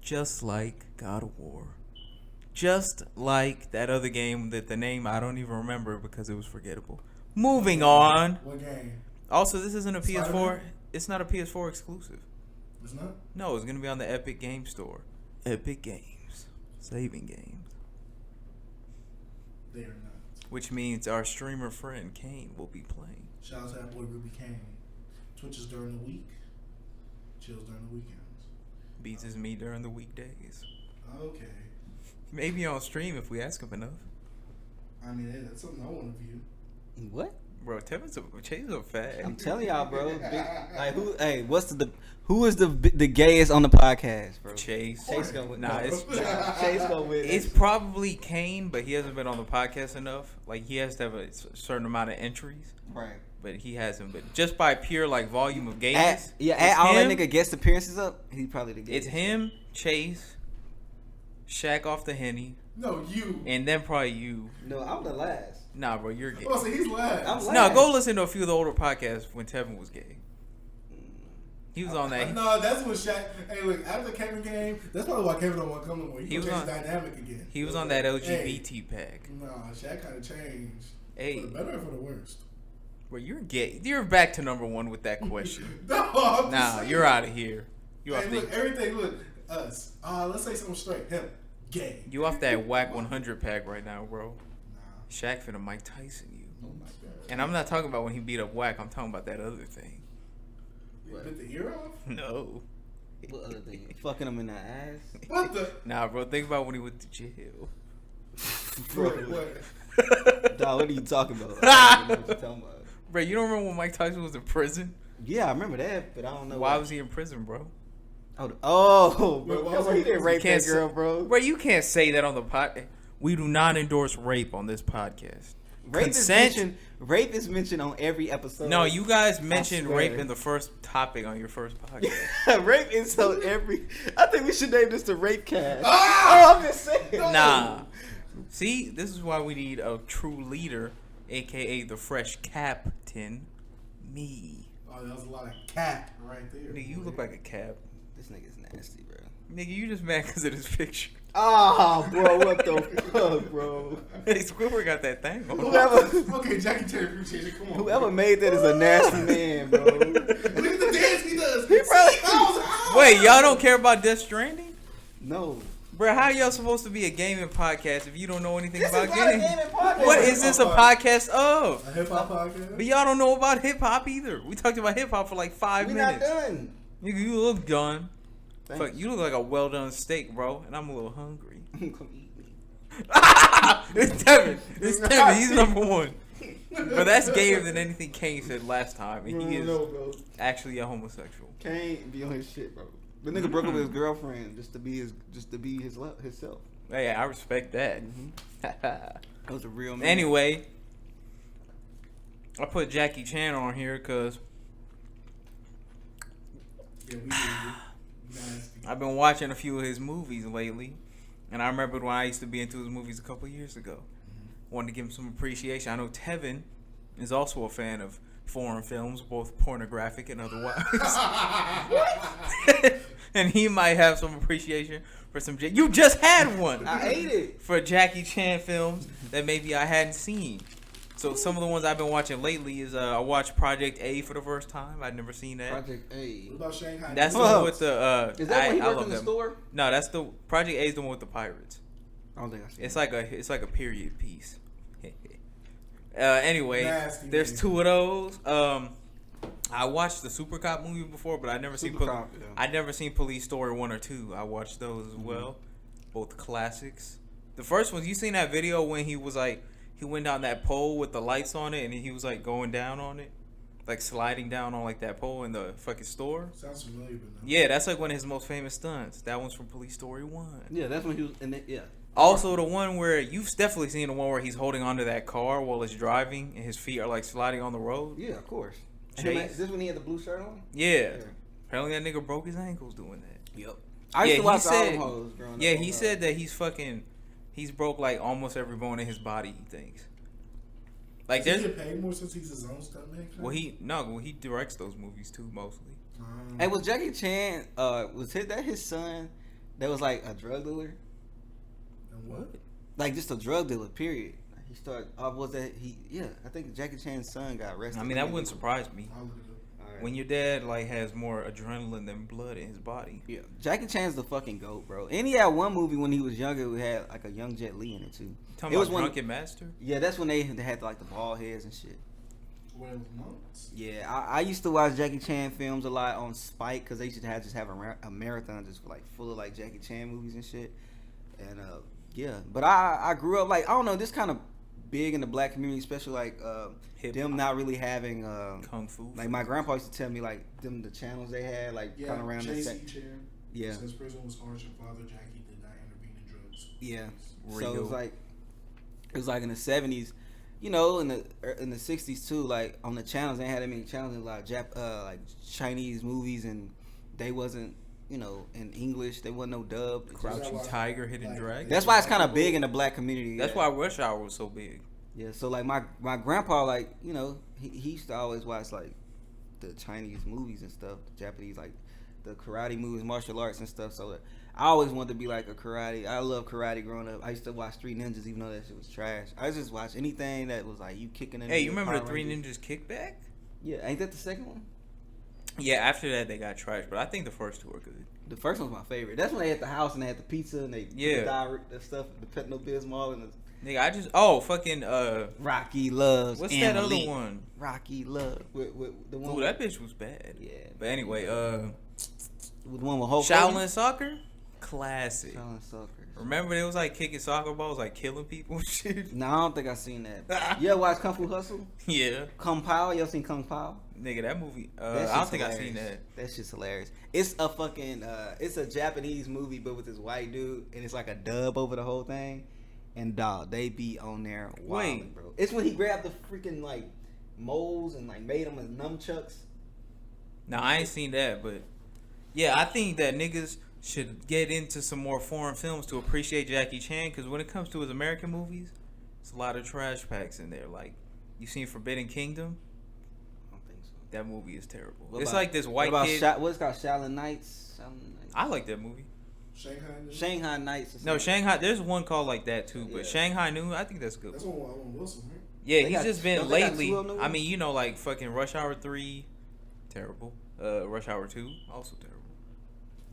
just like God of War, just like that other game that the name I don't even remember because it was forgettable. Moving on. What game? Also, this isn't a PS4. Spider-Man? It's not a PS4 exclusive. It's not? No, it's gonna be on the Epic Game Store. Epic Games, saving games. They are not. Which means our streamer friend Kane will be playing. Shout out to that boy Ruby Kane. Twitches during the week. Chills during the weekends. Beats is me during the weekdays. Okay. Maybe on stream if we ask him enough. I mean, hey, that's something I want to view. What? Bro, Tevin's a fag. I'm telling y'all, bro. Like who? Hey, who is the gayest on the podcast, bro? Chase. Chase gonna win. Nah, it's Chase gonna win. it's probably Kane, but he hasn't been on the podcast enough. Like he has to have a certain amount of entries, right. but he hasn't. But just by pure like volume of Add games, all that nigga guest appearances up. He probably the gayest. it's him, Chase, Shaq off the Henny, No, you. and then probably you. No, I'm the last. Nah, bro, you're gay. Oh, so he's last. I'm last. No, go listen to a few of the older podcasts when Tevin was gay. He was on that. No, that's when Shaq. Hey, look, after Kevin came, that's probably why Kevin don't want to come no more. He was changed on- dynamic again. He was on that LGBT pack. Nah, Shaq kind of changed. Hey. For the better or for the worst? Bro, you're gay. You're back to number one with that question. No, I'm just Nah, saying. you're out of here. You off Hey, the, look, everything. Look, us. Let's say something straight. Him, gay. you off that whack 100 pack right now, bro. Nah. Shaq finna Mike Tyson you. Oh my god. And I'm not talking about when he beat up whack. I'm talking about that other thing. You bit the ear off? No. What other thing? Fucking him in the ass. What the? Nah, bro. Think about when he went to jail. What? Dog, what are you talking about? I don't know what you're talking about. Bro, you don't remember when Mike Tyson was in prison? Yeah, I remember that, but I don't know Why was he in prison, bro? Oh, Wait, bro, why was he- he didn't rape Can't that girl, say- bro. Bro, you can't say that on the pod. We do not endorse rape on this podcast. Rape is mentioned on every episode. No, you guys mentioned swear. rape in the first topic on your first podcast. rape is on every. I think we should name this the rape cast. Ah! Oh, I'm just saying. Nah. See, this is why we need a true leader, aka the fresh captain, me. Oh, that was a lot of cat right there. Nigga, you look like a cap. This nigga's nasty, bro. Nigga, you just mad because of this picture. Oh, bro, what the fuck, bro? Hey, Squidward got that thing on. Whoever, Okay, Jackie Chan appreciation. Come on. whoever made that is a nasty man, bro. Look at the dance he does. He probably- Wait, y'all don't care about Death Stranding? No. Bro, how y'all supposed to be a gaming podcast if you don't know anything This about is not a gaming? gaming podcast. What is this a podcast of? A hip hop podcast. But y'all don't know about hip hop either. We talked about hip hop for like 5 We not minutes. done. Nigga, you look done. Thanks. Fuck, you look like a well done steak, bro, and I'm a little hungry. Come eat me. It's Tevin. It's Tevin. He's number one. But that's gayer than anything Kane said last time, and he is bro. actually a homosexual. Kane be on his shit, bro. The nigga broke up with his girlfriend just to be himself. Hey, I respect that. That was a real man. Anyway, I put Jackie Chan on here because Yeah, we do. Nasty. I've been watching a few of his movies lately, and I remember when I used to be into his movies a couple years ago. Wanted to give him some appreciation. I know Tevin is also a fan of foreign films, both pornographic and otherwise. And he might have some appreciation for some. You just had one. I ate it. For Jackie Chan films that maybe I hadn't seen. So some of the ones I've been watching lately is I watched Project A for the first time. I'd never seen that. Project A. What about Shanghai? That's the Hold one up. with the. Is that when he I worked love in the them. store? No, that's the Project A is the one with the pirates. I don't think I seen It's like a period piece. Anyway, Nasty, there's man. 2 of those. I watched the Super Cop movie before, but I never seen. Super Cop, yeah. I'd never seen Police Story 1 or 2. I watched those as well, both classics. The first one, you seen that video when he was like, he went down that pole with the lights on it, and he was like going down on it, like sliding down on like that pole in the fucking store. Sounds familiar, but no. Yeah, that's like one of his most famous stunts. That one's from Police Story 1. Yeah, that's when he was in it. Yeah. Also, the one where you've definitely seen the one where he's holding onto that car while it's driving and his feet are like sliding on the road. Yeah, of course. Chase. Is this when he had the blue shirt on? Yeah. Apparently that nigga broke his ankles doing that. Yep. I used to watch all them hoes growing up. Yeah, he said that he's broke like almost every bone in his body, he thinks. Like Does he get paid more since he's his own stuntman? Well, he directs those movies too mostly. Hey, was Jackie Chan was his son that was like a drug dealer? And what? Like just a drug dealer, period. He started was that he I think Jackie Chan's son got arrested. I mean, that wouldn't surprise me. I'll look it up. Right. When your dad like has more adrenaline than blood in his body. Yeah, Jackie Chan's the fucking GOAT, bro. And he had one movie when he was younger who had like a young Jet Li in it too. Talking It was about when- Drunken Master? Yeah, that's when they had like the bald heads and shit. Well, months. Yeah, I used to watch Jackie Chan films a lot on Spike because they used to have a marathon just like full of like Jackie Chan movies and shit. And yeah, but I grew up like I don't know, this kind of big in the black community, especially like them not really having Kung Fu. like my grandpa used to tell me like the channels they had like Yeah, kind of around the JC Chan. Yeah. Since prison was harsh, and father Jackie did not intervene in drugs. Yeah. Real. So it was like in the 70s, you know, in the 60s too. Like on the channels, they had that many channels and a lot of like Chinese movies, and they wasn't, you know, in English. They wasn't no dub. It's just- Crouching like- Tiger, Hidden like- Dragon. That's why it's kind of big in the black community. That's yeah. why Rush Hour was so big. Yeah. So like my grandpa, like, you know, he used to always watch like the Chinese movies and stuff, the Japanese, like the karate movies, martial arts and stuff. So I always wanted to be like a karate. I love karate growing up. I used to watch Three Ninjas, even though that shit was trash. I just watched anything that was like you kicking. Hey, you remember the Three Ninjas Kickback? Yeah, ain't that the second one? Yeah, after that they got trashed, but I think the first two are good. The first one's my favorite. That's when they had the house and they had the pizza and they put the stuff, the Pepto Bismol and the Nigga, I just fucking Rocky Loves. what's and that other Elite. one? Rocky Love with the one. Ooh, that bitch was bad. Yeah. But anyway, with the one with Hulk Shaolin Hogan? Soccer, classic. Shaolin Soccer. Remember they was like kicking soccer balls, like killing people and shit. No, I don't think I seen that. You ever watch Kung Fu Hustle? Yeah, Kung Pao? You ever seen Kung Pao? nigga, that movie. That I shit's don't think I hilarious. seen that. That shit's hilarious. It's a fucking it's a Japanese movie, but with this white dude, and it's like a dub over the whole thing. And dog, they be on there wilding, Wait. bro. It's when he grabbed the freaking like moles and like made them as nunchucks. Now I ain't seen that, but yeah, I think that niggas should get into some more foreign films to appreciate Jackie Chan. Because when it comes to his American movies, it's a lot of trash packs in there. Like you seen Forbidden Kingdom? I don't think so. That movie is terrible. What It's about- like this white what about kid. what's it called? Shaolin Nights. I like that movie. Shanghai Nights. Or No, something. Shanghai. There's one called like that too, but Yeah. Shanghai Noon. I think that's good. That's one Wilson, right? Yeah, They he's got- just been don't they got lately. two of them? I mean, you know, like fucking Rush Hour 3, terrible. Rush Hour 2, also terrible.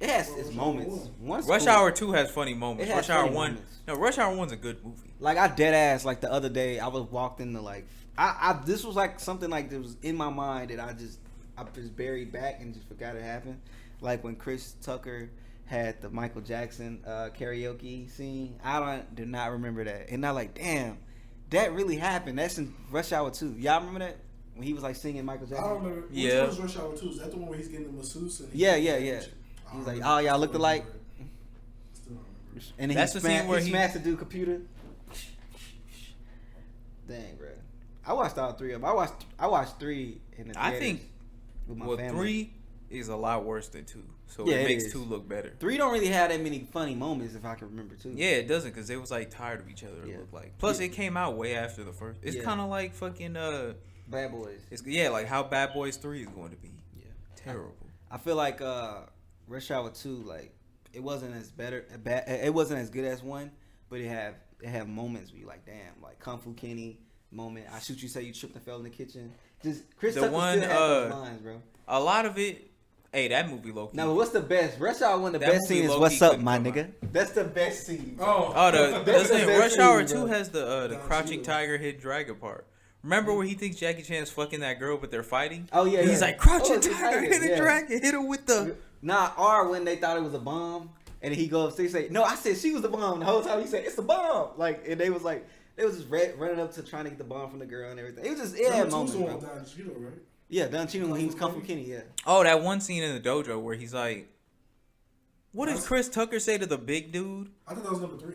It has Well, its Rush moments. Hour One's Rush cool. Hour 2 has funny moments. It has Rush Hour funny 1, moments. no, Rush Hour 1's a good movie. Like I dead ass like the other day I was walked into like I this was like something like that was in my mind that I just buried back and just forgot it happened. Like when Chris Tucker had the Michael Jackson karaoke scene. I do not remember that. And I like, damn, that really happened. That's in Rush Hour 2. Y'all remember that? When he was like singing Michael I Jackson? don't remember. Yeah. Which one is Rush Hour 2? Is that the one where he's getting the masseuse? And Yeah. I He's don't like, remember. oh, y'all looked alike. Still don't remember. And then That's he the scene where he he- smashed the dude computer. Dang, bro. I watched all three of them. I watched 3 in the I theaters think with my well, family. 3 is a lot worse than 2, so Yeah, it it makes is. 2 look better. 3 don't really have that many funny moments, if I can remember too. Yeah, it doesn't because they was like tired of each other. It Yeah. looked like. Plus, Yeah. it came out way after the first. It's Yeah. kind of like fucking Bad Boys. It's like how Bad Boys 3 is going to be. Yeah. Terrible. I feel like Rush Hour 2, like it wasn't as it wasn't as good as 1, but it had moments where you like, damn, like Kung Fu Kenny moment. I shoot you, say you tripped and fell in the kitchen. Just Chris The Tucker one, still had those lines, bro. A lot of it. Hey, that movie low key. Now, what's the best? Rush Hour 1, the That best movie scene is low-key "What's up, couldn't my come nigga." That's the best scene. Bro. Oh, That's the listen, best Rush Hour scene, 2 bro. has the Don't Crouching you? Tiger, Hidden Dragon part. Remember where he thinks Jackie Chan's fucking that girl, but they're fighting? Oh yeah, He's yeah. like, Crouching it's a Tiger, Hidden yeah. Dragon, hit her with the... Nah, or when they thought it was a bomb, And then he goes upstairs, say, no, I said she was the bomb. The whole time he said, it's the bomb. Like, and they was just running up to trying to get the bomb from the girl and everything. It was just, it had moments, bro. Don Cheadle, right? Yeah, Don Cheadle when he was Kung Fu Kenny, yeah. Oh, that one scene in the dojo where he's like, what did Chris Tucker say to the big dude? I thought that was number 3.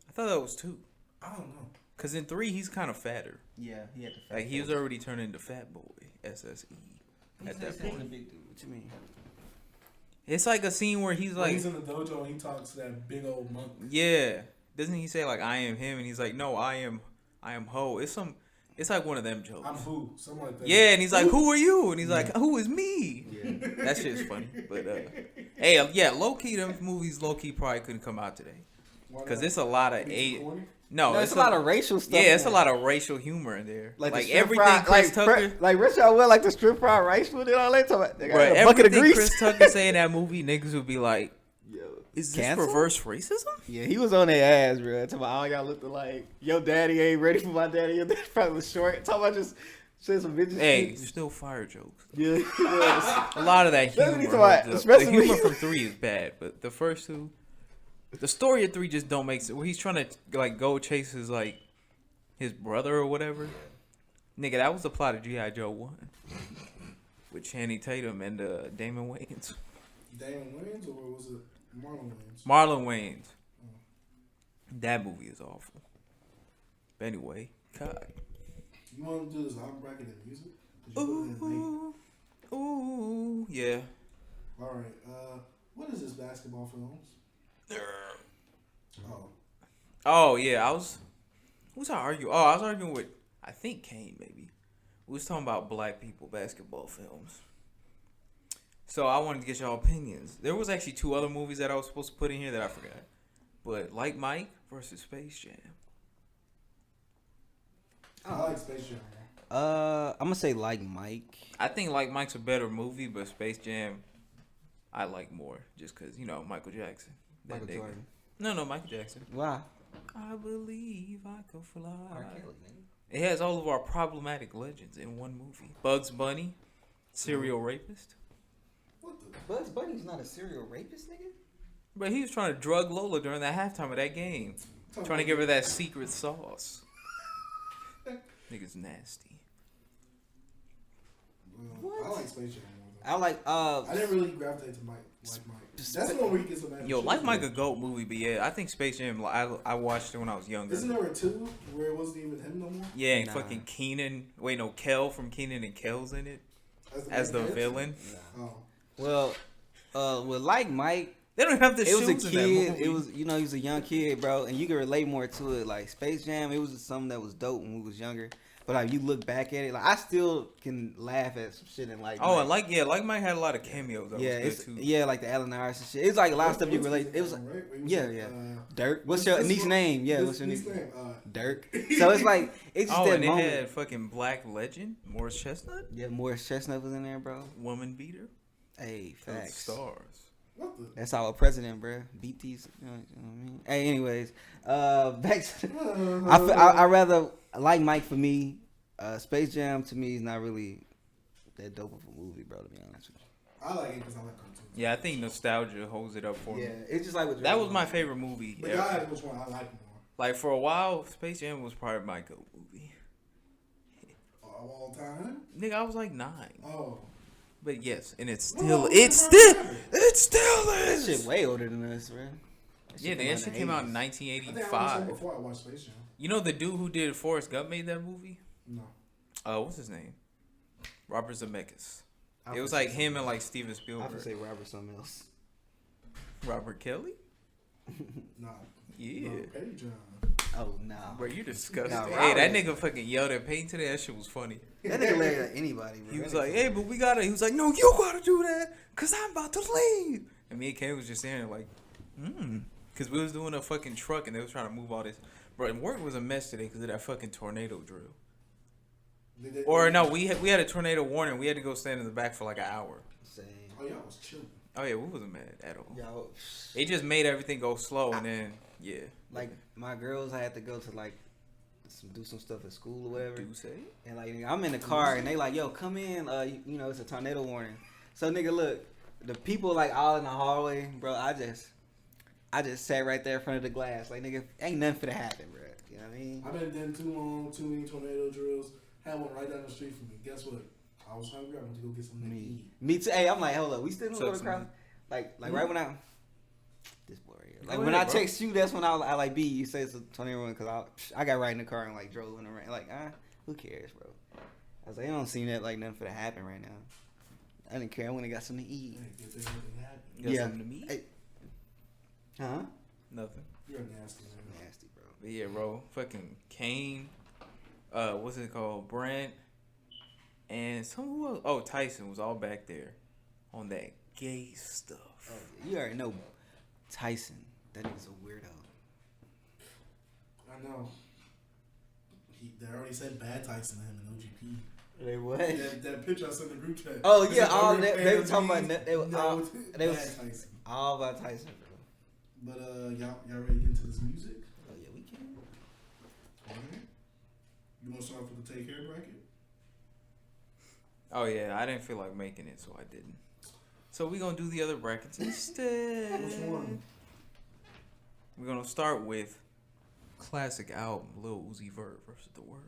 I thought that was 2. I don't know. Because in 3, he's kind of fatter. Yeah, he had the fat Like, he was already turning into Fat Boy, SSE. At that point. Big dude. What you mean? It's like a scene where he's like, He's in the dojo and he talks to that big old monk. yeah. Doesn't he say like, I am him? And he's like, no, I am Ho. It's like one of them jokes. I'm who? Something like that. Yeah, and he's like, who are you? And he's like, who is me? Yeah. That shit's funny. But, hey, yeah, low-key, them movies low-key probably couldn't come out today. Because it's a lot of... No, It's a lot of racial stuff. Yeah, it's a lot of racial humor in there. Like the everything fried, Chris Tucker... like Richard Well, like the strip fried rice food and all that. They got Bro, a bucket of everything grease. Chris Tucker say in that movie, niggas would be like, Yo, is this cancel? reverse racism? Yeah, he was on their ass, bro. Talking about all y'all looked alike. Your daddy ain't ready for my daddy. Your daddy probably was short. Talking about just saying some bitches. Hey, still fire jokes. Yeah, he was. A lot of that That's what humor. he's talking about, The especially humor when- from 3 is bad, but the first 2... The story of 3 just don't make sense. Where he's trying to like go chase his like his brother or whatever. Nigga, that was the plot of G.I. Joe 1 with Channing Tatum and Damon Wayans. Damon Wayans or was it Marlon Wayans? Marlon Wayans. That movie is awful. But anyway, God. You want to do this album bracket and music? 'Cause you put it in Ooh, yeah. All right. What is this basketball films? Oh. Oh yeah, who's I arguing? Oh, I was arguing with I think Kane maybe. We was talking about black people basketball films. So I wanted to get y'all opinions. There was actually 2 other movies that I was supposed to put in here that I forgot. But Like Mike versus Space Jam. I like Space Jam. I'm gonna say Like Mike. I think Like Mike's a better movie, but Space Jam I like more just because Michael Jackson. That Michael nigga. Jordan. No, Michael Jackson. Why? I believe I can fly. R. Kelly, man. It has all of our problematic legends in one movie. Bugs Bunny, serial rapist. What the? Bugs Bunny's not a serial rapist, nigga. But he was trying to drug Lola during that halftime of that game. Trying to give her that secret sauce. Nigga's nasty. Well, I like Space Jam more. I like I didn't really gravitate to Mike. Like Mike. That's the one where he gets some bad Yo, shit. Like Mike a GOAT movie, but yeah, I think Space Jam, I watched it when I was younger. Isn't there a 2 where it wasn't even him no more? Yeah, and Nah. fucking Kel from Keenan and Kel's in it as the main villain. Oh. well, with Like Mike, They don't have the it was a shoes in that kid. movie. It was he was a young kid, bro, and you can relate more to it. Like Space Jam, it was just something that was dope when we was younger. But like you look back at it, like I still can laugh at some shit and like. Oh, and Like Mike had a lot of cameos. That yeah, was it's good too. yeah, like the Allen Iverson shit. It's like a lot of stuff you relate. It was yeah. Dirk. What's your niece name? Yeah, what's your niece name? Dirk. So it's like it's just Oh, that and it moment. had fucking Black Legend, Morris Chestnut, Yeah, Morris Chestnut was in there, bro. Woman Beater, Hey, those facts. stars. What the? That's our president, bro. Beat these. You know what I mean? Hey, anyways, back to. I rather Like Mike for me. Space Jam to me is not really that dope of a movie, bro. To be honest with you. I like it because I like cartoons. Yeah, I think nostalgia holds it up for Yeah, me. it's just like with That was my favorite movie But ever. y'all ask which one I like more. Like for a while, Space Jam was probably my GOAT movie. Of all time? Nigga, I was like 9. Oh. But yes, and it Well, still That is. shit way older than us, bro. Yeah, that shit came out in 80s. I think I watched that 1985. before I watched Space Jam. You know the dude who did Forrest Gump made that movie? No. What's his name? Robert Zemeckis. I It was would like say him and something like else. Steven I Spielberg. would say Robert something else. Robert Kelly? Nah. Yeah. No, Petty John. Oh no. Bro, you disgusting. Nah, Hey, that Robert- nigga fucking yelled at Payne today. That shit was funny. That nigga laid at anybody, bro. He That was nigga like, fucking- hey, but we gotta. He was like, no, you gotta do that, cause I'm about to leave. And me and Kay was just standing there like, cause we was doing a fucking truck and they was trying to move all this. Bro, and work was a mess today because of that fucking tornado drill. Or no, we had a tornado warning. We had to go stand in the back for like an hour. Same. Oh, y'all was chilling. Oh yeah, we wasn't mad at all. Yo, It just made everything go slow, and then yeah. like my girls, I had to go to like do some stuff at school or whatever. Do say? And like I'm in the car and they like, yo, come in. You know, it's a tornado warning. So nigga, look, the people like all in the hallway, bro. I just sat right there in front of the glass. Like, nigga, ain't nothing finna happen, bro. You know what I mean? I've been dead too long, too many tornado drills. Had one right down the street from me. Guess what? I was hungry. I went to go get something to eat. Me too. Hey, I'm like, hold up. We still gonna go to Sucks, cross? man. Like right when I... This boy right here. Like, Go when ahead, I bro. text you, that's when I like, B, you say it's a tornado run, because I got right in the car and, like, drove in the rain. Like, who cares, bro? I was like, I don't seem that like nothing finna happen right now. I didn't care. I went and got something to eat. Hey, good thing nothing happened. You got Yeah. something to me? Hey. Huh? Nothing. You're nasty, man. Nasty, bro. But yeah, bro. Fucking Kane. What's it called? Brent. And who else? Oh, Tyson was all back there on that gay stuff. Oh, yeah. You already know Tyson. That nigga's a weirdo. I know. They already said bad Tyson to him in OGP. They what? That picture I sent in the group chat. Oh They yeah, said all every they fan were of talking about these they were all, knows they bad was Tyson. all about Tyson, bro. But y'all ready to get into this music? Oh yeah, we can. Alright. You want to start off with the take care bracket? Oh yeah, I didn't feel like making it, so I didn't. So we're gonna do the other brackets instead. Which one? We're gonna start with classic album Lil Uzi Vert versus The World.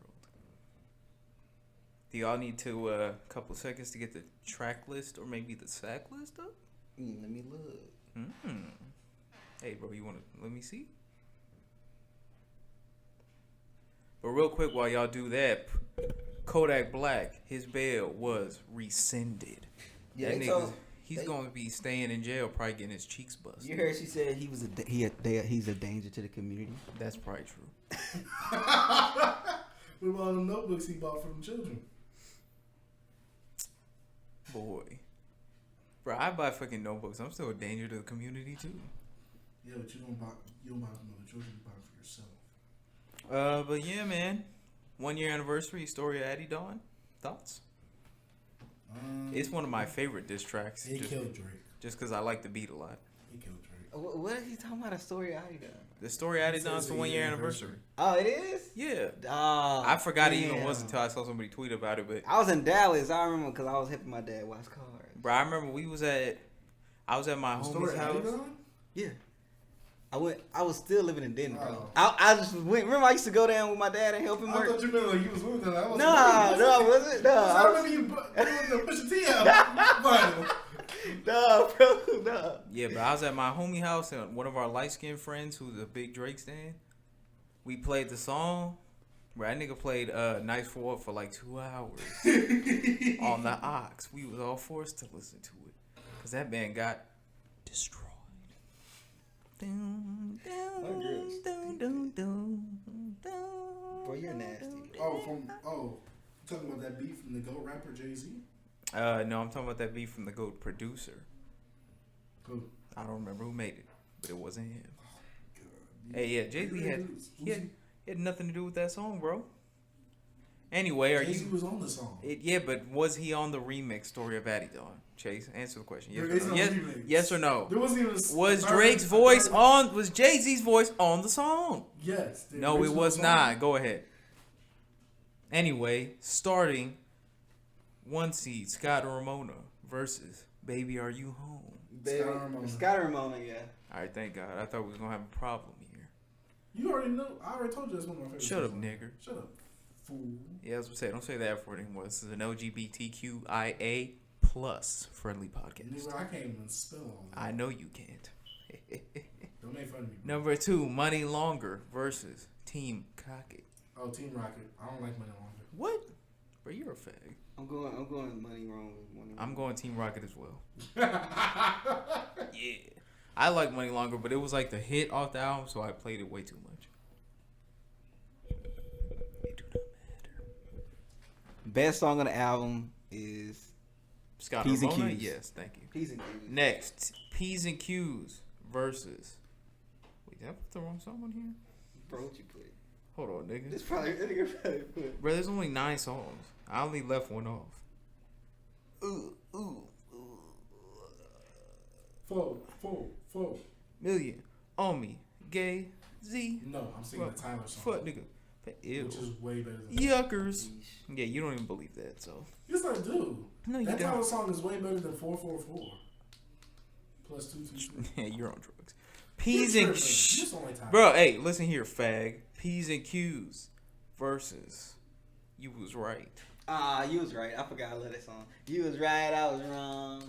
Do y'all need to a couple seconds to get the track list or maybe the sack list up? Let me look. Hey, bro, you wanna let me see? But real quick, while y'all do that, Kodak Black, his bail was rescinded. Yeah, that they nigga, told- he's gonna be staying in jail, probably getting his cheeks busted. You heard she said he was he's a danger to the community. That's probably true. What about the notebooks he bought for the children? Boy. Bro, I buy fucking notebooks. I'm still a danger to the community, too. Yeah, but you don't buy them for the children. You buy them for yourself. But yeah, man. 1 year anniversary, story of Addie Dawn. Thoughts? It's one of my favorite diss tracks. He killed Drake. Just because I like the beat a lot. He killed Drake. What is he talking about? A story I done? The story of Addie It Dawn's says for a 1 year year anniversary. Oh, it is. Yeah. Oh, I forgot it even damn. was until I saw somebody tweet about it. But I was in Dallas. I remember because I was helping my dad watch cars. bro, I remember I was at my The homie's story house. Addie Dawn? Yeah. I was still living in Denver, bro. Oh. I just went. Remember, I used to go down with my dad and help him I work. thought you meant like you was with them. I was No, I wasn't. No, I I remember you doing the Pusha T album. no, bro, no. Yeah, but I was at my homie house and one of our light skinned friends who's a big Drake stan. We played the song. Bro, that nigga played Nice for What for like 2 hours on the Ox. We was all forced to listen to it because that band got destroyed. Dun, dun, My girl's dun, dun, dun, dun, Boy, you're nasty. Talking about that beef from the GOAT rapper Jay-Z? No, I'm talking about that beat from the GOAT producer. Who? I don't remember who made it, but it wasn't him. Hey, yeah, Jay-Z had nothing to do with that song, bro. Anyway, are Jay-Z you? was on the song. Yeah, but was he on the remix story of Addie Dawn? Chase, answer the question. Yes, There is or no no. remix. Yes or no? There wasn't even Was Drake's voice on? Was Jay-Z's voice on the song? Yes. the No, it original was song. not. Go ahead. Anyway, starting 1 seed, Scott Ramona versus Baby Are You Home? Baby, Scott Ramona, yeah. All right, thank God. I thought we was gonna have a problem here. You already know. I already told you that's one of my favorite Shut up, songs. nigger. Shut up, fool. Yeah, as I said, don't say that F word anymore. This is an LGBTQIA plus friendly podcast. Nigga, I can't even spell all that. I know you can't. Don't make fun of me. Bro. Number 2, Money Longer versus Team Cocket. Oh, Team Rocket. I don't like Money Longer. What? Bro, you're a fag. I'm going money wrong with money. I'm going Team Rocket as well. Yeah. I like Money Longer, but it was like the hit off the album, so I played it way too much. It do not matter. Best song on the album is Scott P's and Ramona? Q's. Yes, thank you. P's and Q's. Next, P's and Q's versus. Wait, did I put the wrong song on here? Bro, what you put? Hold on, nigga. This probably put. Bro, there's only 9 songs. I only left one off. Four. Million on me, gay Z. No, I'm singing the Tyler song. Fuck nigga. Ew. Which is way better than Yuckers. Yeah, you don't even believe that, so. Yes, I do. No, you that don't. Tyler song is way better than 444. Plus 222. Yeah, you're on drugs. P's You're and tripping. You just don't like Tyler. bro. Hey, listen here, fag. P's and Q's versus. You was right. You was right. I forgot I love that song. You was right, I was wrong.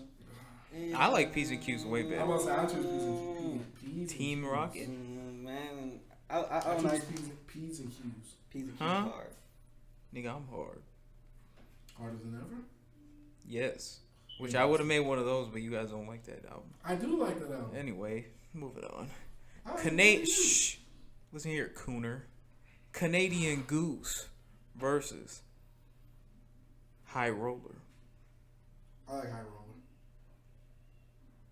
I like P's and Q's way I'm better. about to say I choose P's. Team Rocket. Man, I I don't know. choose P's and Q's. P's and Q's Huh? hard. Nigga, I'm hard. Harder than ever. Yes. Which I would have made one of those, but you guys don't like that album. I do like that album. Anyway, moving on. I Shh. Listen here, Cooner. Canadian Goose versus High Roller. I like High Roller.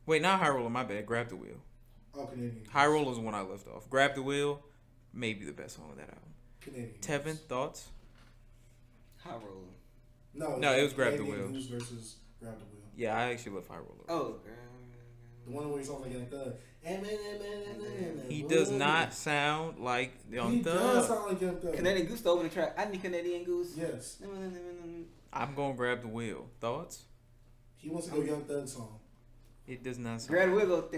Wait, not High Roller, my bad. Grab the Wheel. Oh, Canadian. High Roller is the one I left off. Grab the Wheel, maybe the best song of that album. Canadian. Tevin, thoughts? High roller. No, it was Grab the Canadian Wheel. Goose versus Grab the Wheel. Yeah, I actually love High Roller. Oh, The one where he sounds like Young Thug. He does not sound like Young He does Thug. sound like Young Thug. Canadian Goose over the track. I need Canadian Goose. Yes. I'm going to Grab the Wheel. Thoughts? He wants to go Young Thug song. It does not sound. Grab the wiggle.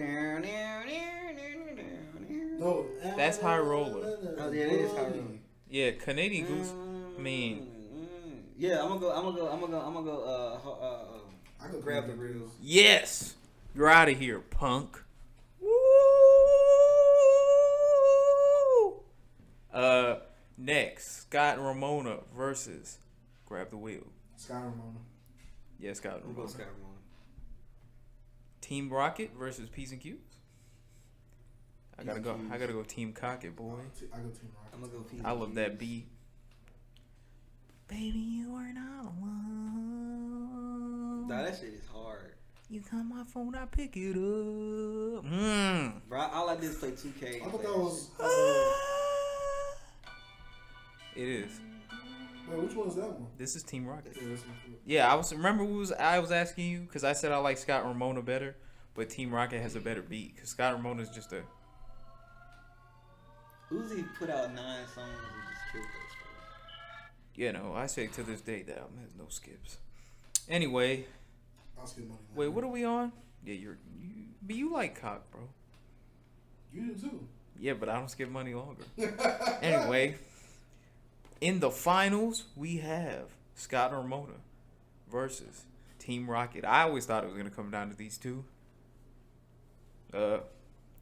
No. That's High Roller. Oh, yeah, it is High Roller. Yeah, Canadian Goose. I mean, Yeah, I'm gonna I go grab the Canadian real. Goose. yes. You're out of here, punk. Woo! Next, Scott and Ramona versus Grab the Wheel. Sky Ramona. Yeah, Scott and I'm gonna Ramona. go Sky Ramona. Team Rocket versus P's and Q's. I gotta P's go. and Q's. I gotta go Team Cocket, boy. I go Team Rocket. I'm gonna go P's I and love Q's. that beat. Baby, you are not alone. Nah, that shit is hard. You call my phone, I pick it up. Bro, all I did is play 2K. I thought that was. It is. Wait, which one is that one? This is Team Rocket. Yeah, this one. Yeah, I was. Remember, I was asking you because I said I like Scott and Ramona better, but Team Rocket has a better beat because Scott and Ramona is just a. Uzi put out 9 songs and just killed those. You know, I say to this day that album has no skips. Anyway, I'll skip money. wait, what are we on? Yeah, but you like cock, bro. You do too. Yeah, but I don't skip money longer. Anyway, in the finals, we have Scott and Ramona versus Team Rocket. I always thought it was going to come down to these two.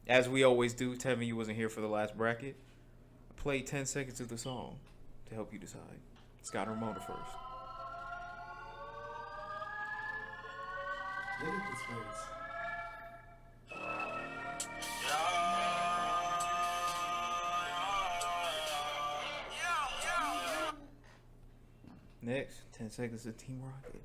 As we always do, Tevin, you wasn't here for the last bracket. I played 10 seconds of the song to help you decide. Scott and Ramona first. Look at this face. Next, 10 seconds of Team Rocket.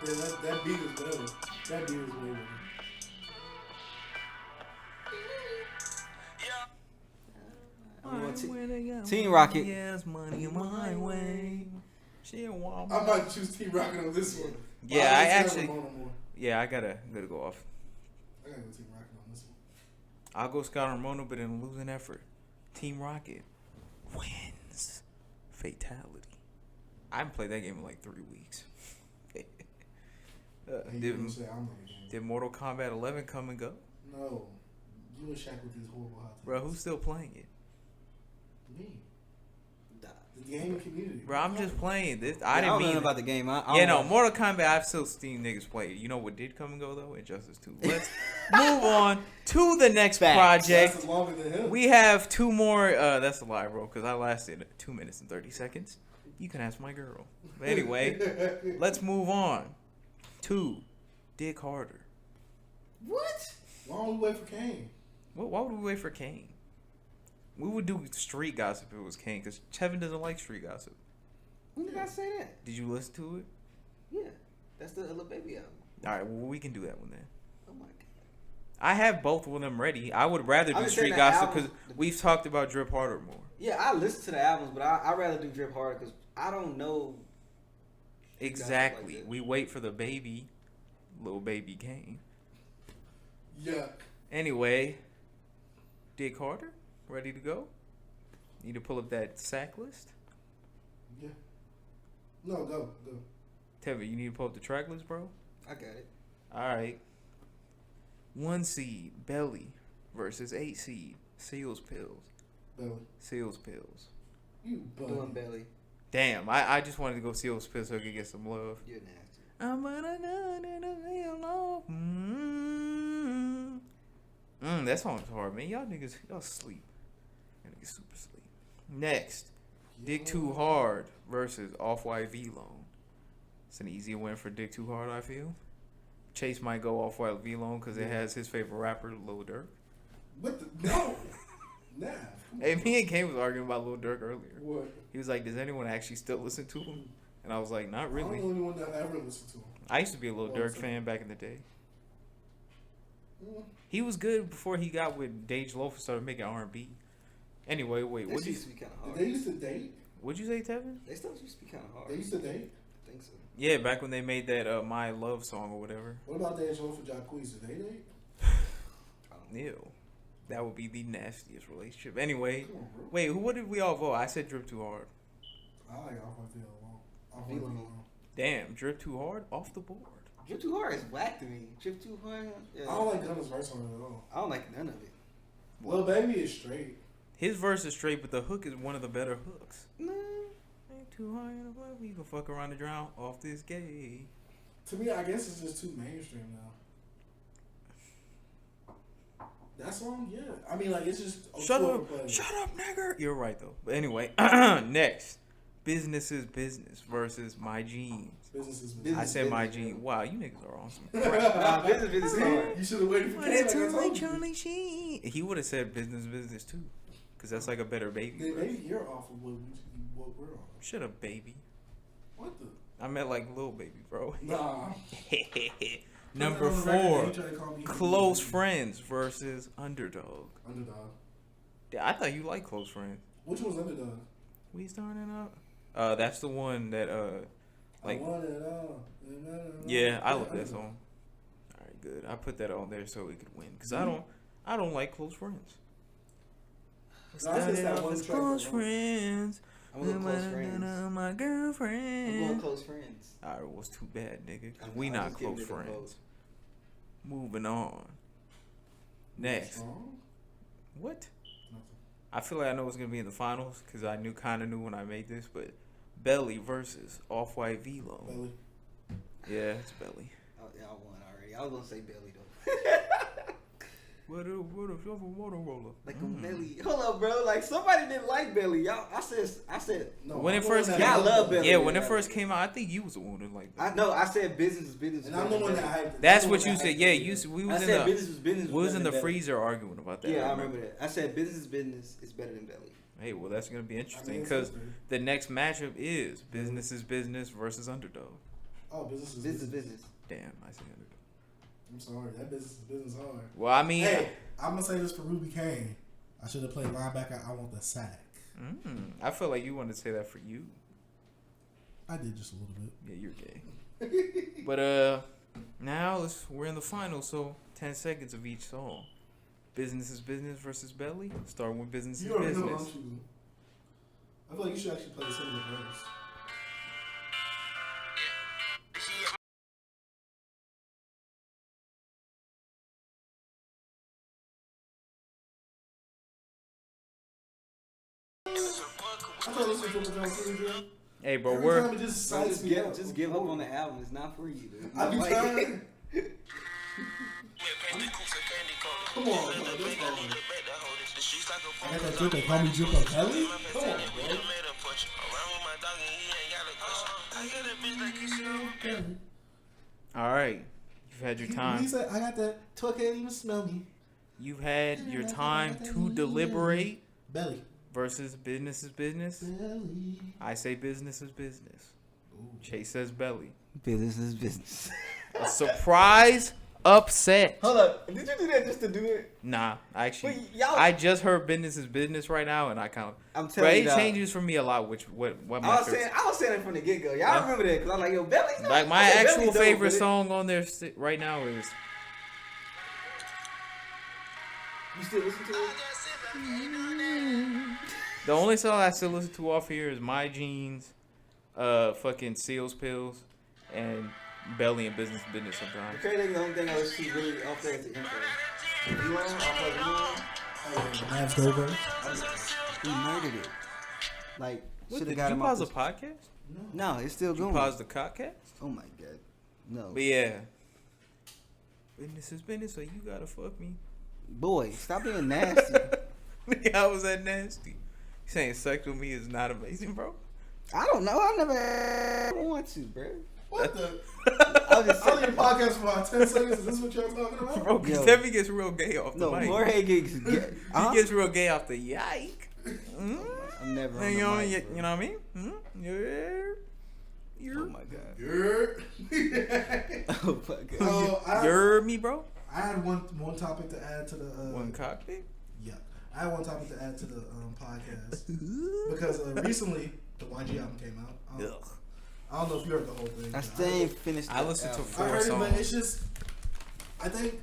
Yeah, that beat is better. That beat is way better. Team Rocket. Yes, money my way. She want I might choose Team Rocket on this one. Yeah, But I like actually. Ramona more. Yeah, I gotta go off. I gotta go Team Rocket on this one. I'll go Scott and Ramona, but in a losing effort, Team Rocket wins. Fatality. I haven't played that game in like 3 weeks. And you gonna say I'm not a game. Did Mortal Kombat 11 come and go? No. You and Shaq with these horrible hot takes. Bro, who's still playing it? Me. The gaming community. Bro, I'm just playing this. I I don't didn't know mean about the game. I Yeah, don't no, know. Mortal Kombat, I've still seen niggas play it. You know what did come and go, though? Injustice 2. Let's move on to the next Facts. project. That's longer than him. We have 2 more. That's a lie, bro, because I lasted 2 minutes and 30 seconds. You can ask my girl. But anyway, let's move on to Dick Harder. What? Why don't we wait for Kane? Why would we wait for Kane? We would do street gossip if it was Kane, because Chevin doesn't like street gossip. When did I say that? Did you listen to it? Yeah. That's the Little Baby album. All right, well, we can do that one then. Oh my god. I have both of them ready. I would rather I'm do just street saying the gossip because album- we've talked about Drip Harder more. Yeah, I listen to the albums, but I'd rather do Drip Harder because I don't know. Exactly. like that. We wait for the baby, little baby Kane. Yuck. Anyway, Dick Harder, ready to go? Need to pull up that sack list? Yeah. No, go. Tevin, you need to pull up the track list, bro? I got it. All right. 1 seed Belly versus 8 seed Seals Pills. Belly. Seals Pills. You Doing buddy. Belly. Damn, I just wanted to go Seals Pills so I could get some love. You're nasty. I'm gonna go to the real love. That song's hard, man. Y'all niggas, y'all sleep. Y'all niggas super sleep. Next, Dick Too Hard versus Off-White V-Lone. It's an easy win for Dick Too Hard, I feel. Chase might go Off-White V-Lone because it has his favorite rapper, Lil Durk. What the? No. Nah. Hey, me and Kane was arguing about Lil Durk earlier. What? He was like, does anyone actually still listen to him? And I was like, not I'm really. the only one that ever listened to him. I used to be a Lil Durk fan back in the day. He was good before he got with Dage Loaf and started making R&B. Anyway, wait, This used to be kind of Did hard. they used to date? what'd you say, Tevin? They still used to be kind of hard. They used to date? I think so. Yeah, back when they made that My Love song or whatever. What about Dave Loaf and Jacquees? Did they date? Ew. That would be the nastiest relationship. Anyway, Come on, bro. wait, what did we all vote? I said Drip Too Hard. I like Off-White V-Lone. Off-White V-Lone. V-Lone. Damn, Drip Too Hard off the board. Drip Too Hard is whack to me. Drip Too Hard. Yeah. I don't like Gunna's verse on it at all. I don't like none of it. Lil Baby is straight. His verse is straight, but the hook is one of the better hooks. No. Ain't too hard in the blood, we can fuck around and drown off this gay. To me, I guess it's just too mainstream now. That song, yeah. I mean, like, it's just... Shut too up, overplayed. shut up, nigger. You're right though. But anyway, next, Business is Business versus My Jeans. Business is I business. said My business, Jeans. Wow, you niggas are on some Nah, crap. business is hard. You should have waited for What Kane, it's like I like told you. Charlie Sheen. He would have said Business too, cause that's like a better baby. Then verse. maybe you're off of what we're on. Shut up, baby. What the? I meant like little baby, bro. Nah. Number Put it on the record that 4, he tried to call me Close Friends versus Underdog. Underdog. Yeah, I thought you liked Close Friends. Which one's Underdog? We starting up. That's the one that like I want it all. yeah, I love that song. All right, good. I put that on there so we could win, cause I don't like Close Friends. No, I said Started that off one as track Close alone. Friends. I'm going close friends. My I'm going girlfriend. close friends. All right, well, it's too bad, nigga. 'Cause I know, we I'm not just giving close it a vote. friends. Moving on. Next. Song? What? Nothing. I feel like I know what's gonna be in the finals because I kind of knew when I made this, but Belly versus Off-White V-Lone. Belly. Yeah, it's Belly. Oh, yeah, I won already. I was going to say Belly, though. What a Motorola. Like a Belly. Hold up, bro. Like, somebody didn't like Belly. Y'all, I said, No, When I'm it the first one came that out- hyped love it. Belly. Yeah, when Yeah. it first came out, I think you was the one that like I that. know. I said business is business. And I'm the one that Belly. hyped it. That's I'm the what one you that said. hyped Yeah, it. we I was in said the business is business. we was better in than the Belly. freezer arguing about that. Yeah, I remember that. I said business is business is better than Belly. Hey, well, that's gonna be interesting I mean, it's because history. the next matchup is Business is Business versus Underdog. Oh, business is Business is business. business. Damn, I see Underdog. I'm sorry. That business is business hard. Well, I mean, Hey, I'm gonna say this for Ruby Kane. I should have played linebacker. I want the sack. I feel like you wanted to say that for you. I did just a little bit. Yeah, you're gay. But now we're in the final, so 10 seconds of each song. Business is Business versus Belly. Start with Business You is already know I'm Business. choosing. I feel like you should actually play some of the verse. I thought this was Triple Jones too, bro. Hey, bro, Every we're time it just Bro, psychs just me give, out. just give up on the album. It's not for you, dude. I be Like- trying. Come on, bro. This song. I got that drip. They call me Drip on Kelly. Come on, bro. all right. You've had your He time. said, I got that. Toy can't even smell me. You've had your time to deliberate Belly. versus Business is Business. Belly. I say Business is Business. Chase says Belly. Business is business. A surprise upset. Hold up. Did you do that just to do it? Nah, actually, Wait, y'all- I just heard Business is Business right now, and I count. I'm But telling you, it dog. changes for me a lot. What my I was favorite- saying it from the get go. Y'all Yeah. remember that because I'm like, yo, Belly's not. like my I said, actual Belly dope, favorite but it- song on there right now is You still listen to it? the only song I still listen to off here is My Jeans, fucking Seals Pills, and belly and business The sometimes. crazy thing, the only thing I was see really off there at the intro. Elon, off of Mavs Goldberg. Elon, he murdered it. Like, What, should have did got you him pause off the the... podcast? No, it's still Did you going. pause the podcast? Oh my god. No. But yeah. Business is business, so you gotta fuck me. Boy, stop being nasty. Nigga, how was that nasty? You saying sex with me is not amazing, bro? I don't know. I never want to, bro. What the? I was just I only saying. podcast for about 10 seconds. Is this what y'all talking about? Bro, because Yo. Tevin gets real gay off the No, mic. Jorge gets. He gets real gay off the yike. I'm never on You the know, mic, you bro. know what I mean? Yeah. Oh my god. Yeah. Oh my god. So I You're me, bro? I had one topic to add to the One cockpit? yeah. I had one topic to add to the podcast because recently the YG album came out. Ugh. I don't know if you heard the whole thing. I but still ain't finished. I that listened to album. I four heard it, but songs. it's just I think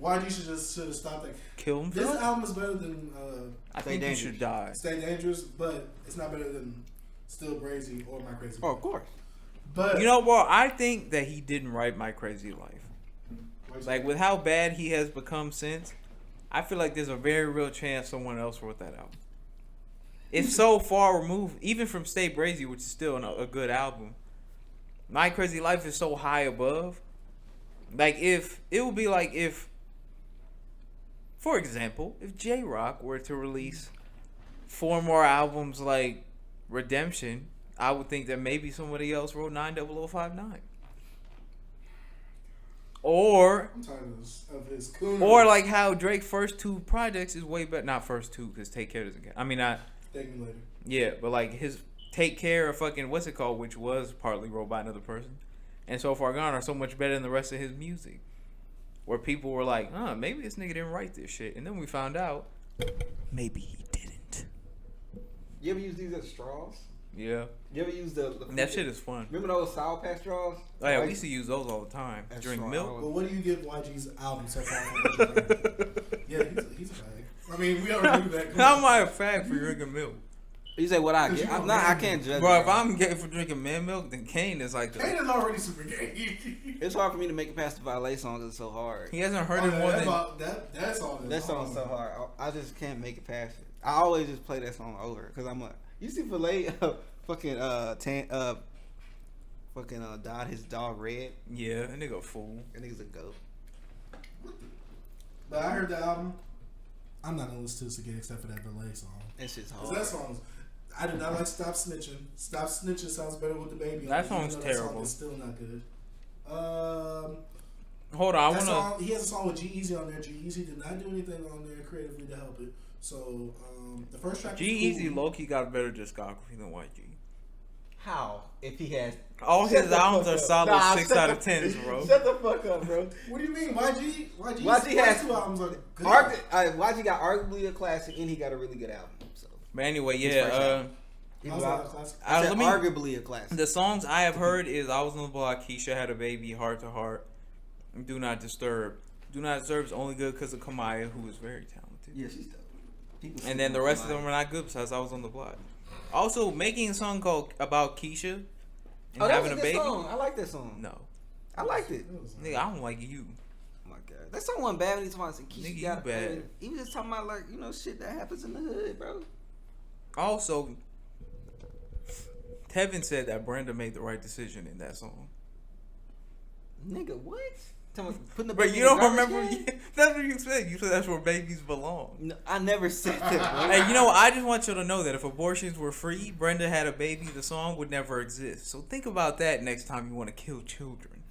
YG should have stopped it. Kill him. This album is better than I Stay think you Dangerous. should die. Stay Dangerous, but it's not better than Still Brazy or My Crazy. Oh, of course. But You know what? I think that he didn't write My Crazy Life. Like, with how bad he has become since, I feel like there's a very real chance someone else wrote that album. It's so far removed, even from Stay Brazy, which is still a good album. My Crazy Life is so high above. Like, if it would be like if, for example, if J-Rock were to release 4 more albums like Redemption, I would think that maybe somebody else wrote 90059. Or I'm tired of his coon. Or like how Drake's first 2 projects is way better. Not first 2 because Take Care doesn't count. I mean, not Thank me later. yeah, but like his Take Care of fucking what's it called, which was partly wrote by another person, and So Far Gone are so much better than the rest of his music. Where people were like, maybe this nigga didn't write this shit, and then we found out maybe he didn't. You ever use these as straws? Yeah, You ever use the that shit is fun. Remember those Sour Patch straws? Oh yeah, we Like, used to use those all the time. That's Drink strong. milk. But what do you give YG's album so far? Yeah, he's a fag. I mean, we already knew that. How am I a fag for drinking milk? You say what I Cause get? you I'm a not. I man. can't judge. Bro, it, if I'm gay for drinking man milk, then Kane is like Kane the, is already super gay. It's hard for me to make it past the Valet song. 'Cause it's so hard. he hasn't heard it more than. That song is That song's so hard. I just can't make it past it. I always just play that song over because I'm a. You see Valet fucking dyed his dog red. Yeah, that nigga a fool. That nigga's a goat. But I heard the album. I'm not gonna listen to this again except for that Valet song. That shit's 'Cause hard. that song's. I did not like Stop Snitching. Stop Snitching sounds better with the baby. That on it, song's even though that terrible. Song is still not good. Hold on, I That wanna. song, he has a song with G-Eazy on there. G-Eazy did not do anything on there creatively to help it. So the first track. G-Eazy is cool. low-key got a better discography than YG. How? If he has. All Shut his the albums fuck are up. solid Nah, 6 shut out the- of 10s, bro. Shut the fuck up, bro. What do you mean? YG's YG has first 2 albums are good. YG got arguably a classic and he got a really good album. So But anyway, His yeah. first album. he How's was that out- a classic? I said let me- arguably a classic. The songs I have heard is I Was on the Block, Keisha Had a Baby, Heart to Heart, Do Not Disturb. Do Not Disturb is only good because of Kamaya, who is very talented. Yeah, she's dope. People And then the rest of them are not good besides I Was on the Block. Also, making a song called about Keisha and Oh, that having was a a good baby. song. I like that song. No. I liked it. Nigga, I don't like you. Oh my god, that song wasn't bad when he talking about Nigga, Keisha you got a bad. baby. He was just talking about like shit that happens in the hood, bro. Also, Tevin said that Brenda made the right decision in that song. Nigga, what? Putting the But baby you in the don't garbage remember? can? That's what you said. You said that's where babies belong. No, I never said that, bro. Hey, you know what? I just want you to know that if abortions were free, Brenda Had a Baby, the song would never exist. So think about that next time you want to kill children.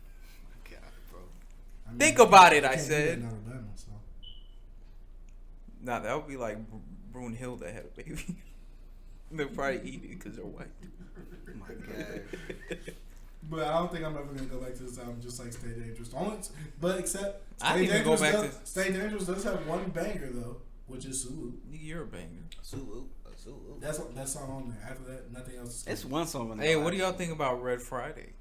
God, bro. I mean, Think about it, you I can't do said. that in Alabama, so. Nah, that would be like Brunhilde had a baby. They'll probably eat it because they're white. Oh my god. But I don't think I'm ever gonna go back to this album just like Stay Dangerous. But except I Stay didn't even go Dangerous back does, Stay Dangerous does have one banger though, which is Sulu. Nigga, you're a banger. Sulu. That's that song on there. After that, nothing else is It's cool. one song on there. Hey, what do y'all think about Red Friday?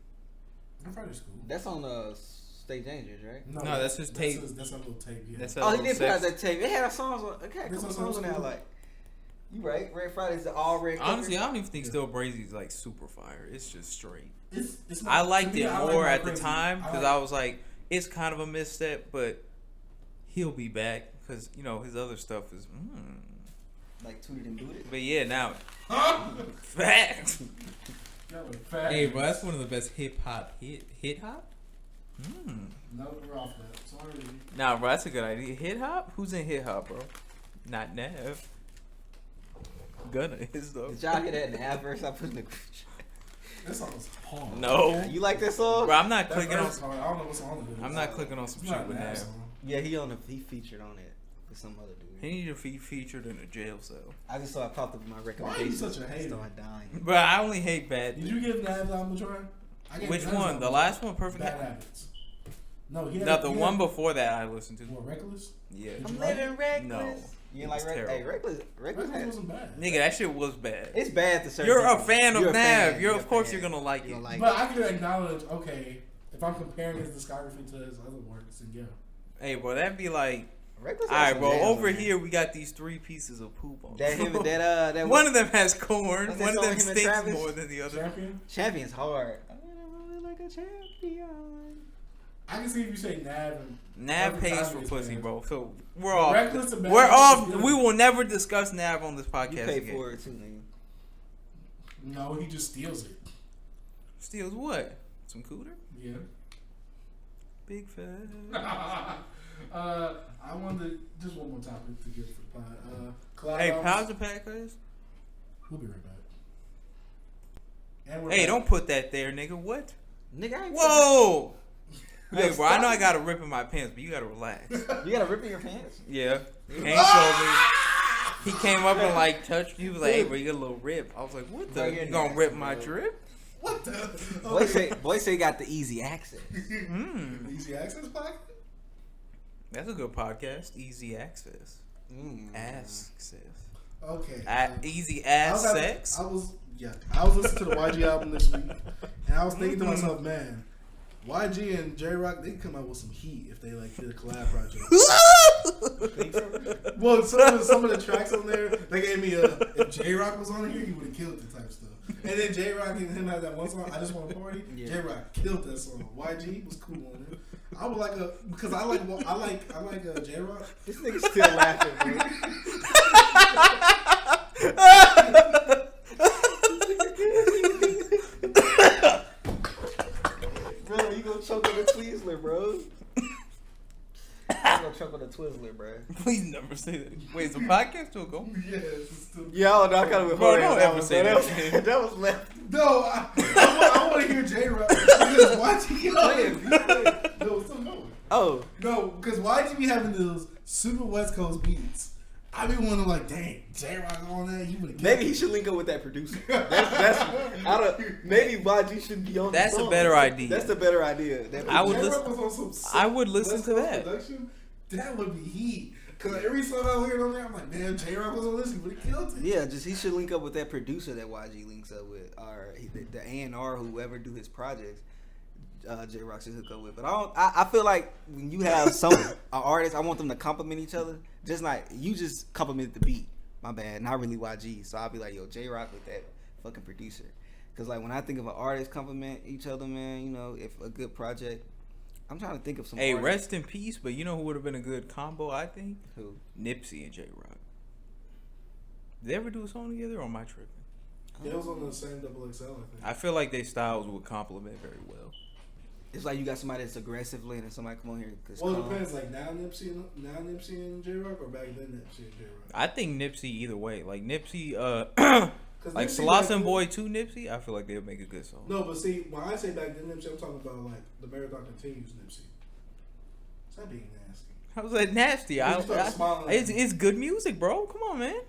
That Friday's cool. That's on Stay Dangerous, right? No, that's his tape. That's a little tape. Yeah. That's Oh, he little did put out sex- that tape. It had songs on. Okay, a There's couple some songs on there I cool. like. You right? Red Friday's the all red. Honestly, I don't even think Still Brazy's like super fire. It's just straight. It's I liked it I like more more at the crazy. time because I was like, it's kind of a misstep, but he'll be back because you know his other stuff is. like Tooted and Booted. But yeah, now facts. Hey, bro, that's one of the best hip hop. No, we're off that. Sorry. Nah, bro, that's a good idea. Hip hop? Who's in hip hop, bro? Not Nav. Gunna is though. Did y'all hear that in the adverse I put in the group chat? That song's hard. No. You like that song? Bro, I'm not That clicking on. first part, I don't know what song it is. I'm not clicking on some It's shit not with a bad Nav. song. Yeah, he featured on it with some other dude. He need to be featured in a jail cell. I just saw it popped up in my Why are recommendations. you such a I hater? started dying. But I only hate bad. Did you give Nav's album a try? I gave Which Nav's one? album The a last try. one, Perfect. Bad Habits. No, he had No, the he one had- before that I listened to. What, Reckless? Yeah. Did I'm you like living it? reckless. No. You ain't like It's Reckless? Hey, terrible. Reckless Reckless had, wasn't bad. Nigga, that shit was bad. it's bad to certain You're a people. fan of You're a Nav. fan. You're a of course fan. you're gonna like You it. gonna like But it. I can acknowledge, okay, if I'm comparing his discography to his other works, then yeah. Hey, bro, that'd be like, Reckless all had right, some bro. jams Over on there. here we got these 3 pieces of poop on. That One of them has corn. What's that One of song them with him and stinks Travis? more than the other. Champion? Champion's hard. I'm gonna roll like a champion. I can see if you say Nav and Nav Perfect pays Timing for is pussy, bad. bro. So we're off. Reckless and Bad We're Habits off. is good. We will never discuss Nav on this You podcast pay again. for it too, nigga. No, he just steals it. Steals what? Some cooter? Yeah. Big fat. I wanted just one more topic to give for the pod. Collab Hey, albums. pause the podcast. We'll be right back. And we're Hey, back. don't put that there, nigga. What? Nigga, I ain't Whoa! Hey, Yo, bro, I know stop. I got a rip in my pants, but you gotta relax. You gotta rip in your pants. Yeah. Hank showed me. He came up and like touched me. He was like, "Hey, bro, you got a little rip." I was like, "What the? Bro, you're You gonna nasty, rip my bro. drip?" What the? Boy say got the easy access. Easy access pocket? That's a good podcast. Easy access. Mm. Access. Okay. Easy I ass was having- sex. I was listening to the YG album this week, and I was thinking to myself, man, YG and J Rock, they could come out with some heat if they like did a collab project. Well, some of the tracks on there, they gave me if J Rock was on here, he would have killed the type stuff. And then J Rock and him had that one song, I Just Want to Party. Yeah. J Rock killed that song. YG was cool on it. I would like because I like J Rock. This nigga still laughing, bro. Bro, you gonna choke on the Twizzler, bro. You gonna choke on the Twizzler, bro. Please never say that. Wait, is the podcast still going? Yes, it's still. Yeah, I kind of went Bro, hard don't on that ever one, say bro. that. That was left. No, I want to hear J Rock because YG. No, it's still going. Oh, No, because YG be having those super West Coast beats. I be wondering like, dang, J Rock on that, you would have. maybe he should link up with that producer. Maybe YG should be on. That's the a song. better idea. That's the better idea. I would J-Rock listen- was on some I would listen West to Coast that. Production, that would be heat. Because every song I heard on there, I'm like, damn, J Rock was on this, he would have killed it. Yeah, just he should link up with that producer that YG links up with, or the A&R, whoever do his projects. J Rock should hook up with, but I feel like when you have some artists, I want them to compliment each other. Just like you just complimented the beat. My bad, not really YG. So I'll be like, yo, J Rock with that fucking producer. Because like when I think of an artist compliment each other, man, you know, if a good project, I'm trying to think of some. Hey, artists. rest in peace. But you know who would have been a good combo? I think Who? Nipsey and J Rock. Did they ever do a song together, or am I tripping? It was on the same XXL, I think. I feel like their styles would complement very well. It's like you got somebody that's aggressive, and somebody come on here. Well, it depends. Like now Nipsey and J Rock, or back then Nipsey and J Rock. I think Nipsey either way. Like Nipsey, like Nipsey Sloss back and then- Boy 2 Nipsey, I feel like they'll make a good song. No, but see, when I say back then Nipsey, I'm talking about like the Marathon Continues Nipsey. Is that being nasty? How's that nasty? You start smiling. It's good music, bro. Come on, man.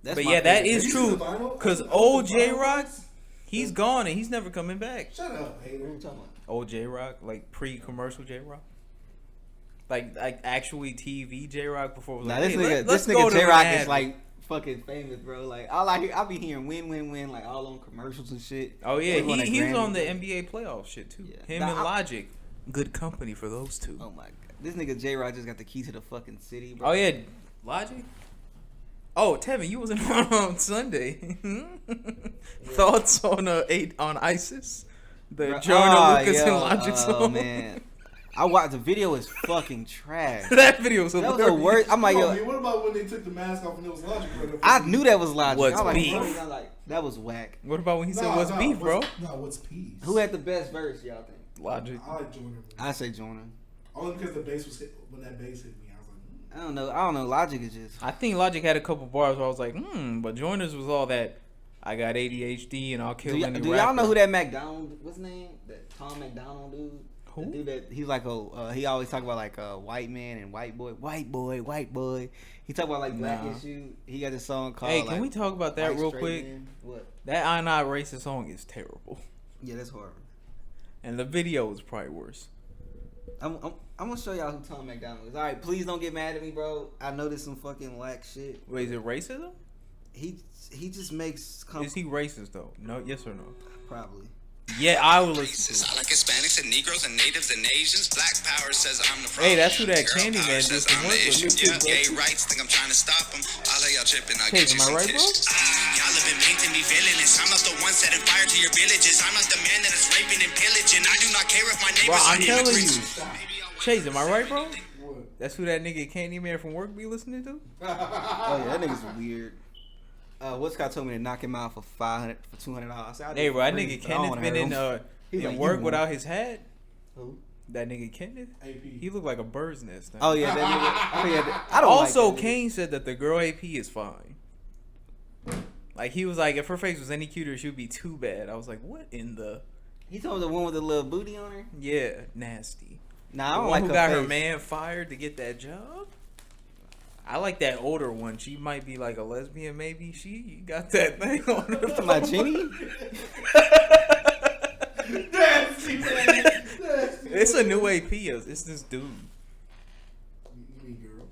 That's But my yeah, that favorite. is Have you true. seen the vinyl? Cause The old vinyl J Rock, ones? he's gone and he's never coming back. Shut up, What are hater. you talking about? Old J Rock, like pre-commercial J Rock, like actually TV J Rock before. It was Nah, like, this hey, nigga, let's this go nigga to J Rock Manhattan. is like fucking famous, bro. Like I be hearing win like all on commercials and shit. Oh yeah, He won a he was Grammy. on the NBA playoff shit too. Yeah. Him Nah, and I- Logic, good company for those two. Oh my god, this nigga J Rock just got the key to the fucking city, bro. Oh yeah, Logic. Oh, Tevin, you wasn't on Sunday. Thoughts on on ISIS? The Joyner Lucas and Logic song. Oh man, I watched the video. Is fucking trash. That video was That was hilarious. the worst. I'm like, I yo, mean, what about when they took the mask off and it was Logic? I knew that was Logic. What's I was beef? like, bro, that was whack. What about when he said, "What's beef, bro?" What's peace? Who had the best verse, y'all think? Logic. I like Joyner. I say Joyner. Only because the bass was hit. When that bass hit me, I was like, I don't know. Logic is just. I think Logic had a couple bars where I was like, but Joyner's was all that. I got ADHD and I'll kill any Do rapper. y'all know who that McDonald? What's his name? That Tom McDonald dude. Who? The dude that he's like he always talk about like a white man and white boy. He talk about like black issue. He got this song called. Hey, can like, we talk about that White real Straight quick? Man. What? That I'm Not Racist song is terrible. Yeah, that's horrible. And the video is probably worse. I'm gonna show y'all who Tom McDonald is. All right, please don't get mad at me, bro. I know this some fucking whack shit. Wait, is it racism? He just makes. Is he racist though? No, yes or no? Probably. Yeah, I will listen to I it. like Hispanics and Negroes and Natives and Asians. Black power says I'm the problem. Hey, that's who that Girl Candyman power just says I'm work the with. issue. Me too, Gay rights think I'm trying to stop them. I'll let y'all chip and I'll Hey, get you am I some right, bro? tissues. Y'all have been painting me villainous. I'm not the one setting fire to your villages. I'm not the man that is raping and pillaging. I do not care if my Bro, neighbors I'm are telling you. immigrants. Chase, am I right, bro? what? That's who that nigga Candyman from work be listening to? Oh yeah, that nigga's weird. What Scott told me to knock him out for $200. Hey, bro, that nigga Kenneth been in He's like, work you without his hat. Who? That nigga Kenneth, AP. he looked like a bird's nest. Oh yeah, that nigga. Oh, yeah, I don't Also, like that nigga. Kane said that the girl AP is fine. Like he was like, if her face was any cuter, she would be too bad. I was like, what in the? He told me the one with the little booty on her. Yeah, nasty. Nah, I The don't one like who her got her face. man fired to get that job. I like that older one. She might be like a lesbian, maybe. She got that thing on her. My Jenny. It's a new AP. It's this dude. You mean girl?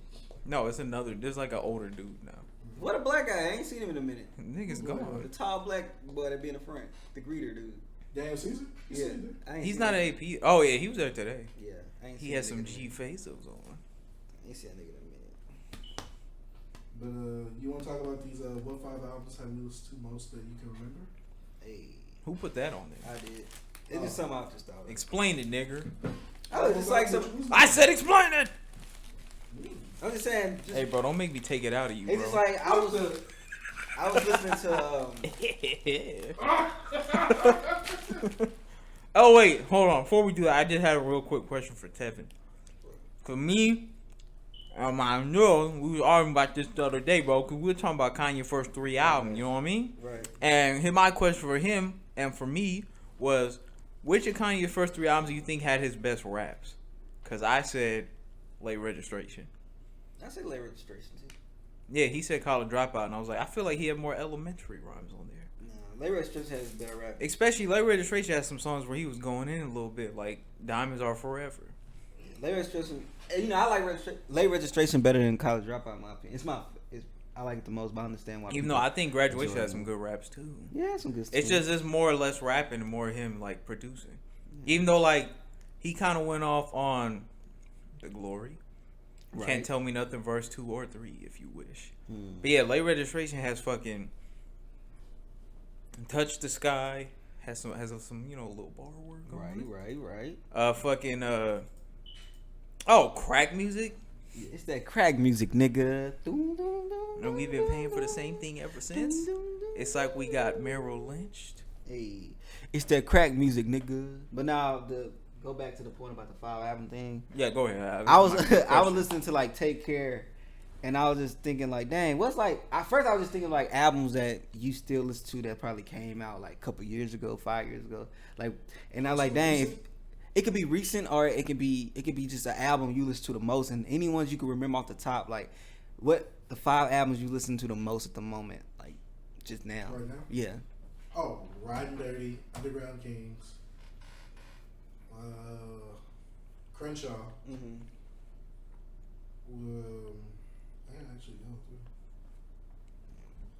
No, it's another. There's like an older dude now. What a black guy. I ain't seen him in a minute. Nigga's The gone. tall black boy that be in the front. The greeter dude. Daniel Caesar? You Yeah. seen that? I ain't He's seen not that. an AP. Oh yeah, he was there today. Yeah. I ain't He seen had that some nigga G in a faces on. minute. I ain't seen that nigga in a minute. But you want to talk about these what 5 albums have you listened to most that you can remember? Hey, Who put that on there? I did. It's just something I just thought of. Explain it, nigger. I was just like some. I said explain it. I'm just saying. Just, Hey, bro, don't make me take it out of you, it's bro. just like I was listening to. Oh wait, hold on. Before we do that, I just had a real quick question for Tevin. For me, I know we was arguing about this the other day, bro, because we were talking about Kanye's first 3 albums. You know what I mean? Right. And my question for him and for me was, which of Kanye's first 3 albums do you think had his best raps? Because I said Late Registration. I said late registration too. Yeah, he said College Dropout, and I was like, I feel like he had more elementary rhymes on there. Nah, late registration has better rap. Especially Late Registration has some songs where he was going in a little bit, like Diamonds Are Forever. Late registration. You know, I like late registration better than college dropout. In my opinion, I like it the most, but I understand why. Even though I think Graduation has some good raps too. Yeah, some good stuff. It's just it's more or less rapping and more him like producing. Even though like he kind of went off on The Glory. Right. Can't Tell Me Nothing verse 2 or 3 if you wish. Hmm. But yeah, Late Registration has fucking Touch the Sky. Has some you know little bar work going on. Right. Fucking Crack Music. Yeah, it's that crack music, nigga. And we've been paying for the same thing ever since. It's like we got Merrill lynched. Hey, it's that crack music, nigga. But now go back to the point about the 5 album thing. Yeah, go ahead. I was listening to like Take Care, and I was just thinking like, dang, what's like? At first, I was just thinking like albums that you still listen to that probably came out like a couple years ago, 5 years ago, like, and I was like, dang, if, it could be recent or it could be just an album you listen to the most, and any ones you can remember off the top, like what the 5 albums you listen to the most at the moment, like just now. Right now? Yeah. Oh, Riding Dirty, Underground Kings, Crenshaw. Mm-hmm. I actually know too.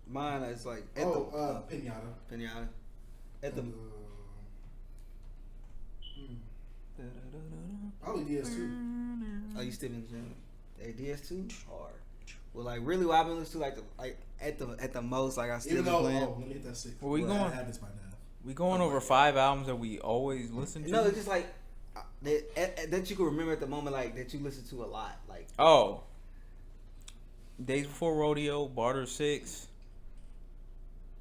Mine is like Pinata. Pinata. At the Probably DS2. Oh, you still in the gym? Hey, DS2 hard. Well, like really, what I've been listening to, like at the most, like I still Even be though, playing. let me hit that 6. Where we That going? happens by now. We going over 5 albums that we always listen to. No, it's just like that you can remember at the moment, like that you listen to a lot, like. Oh. Days Before Rodeo, Barter 6,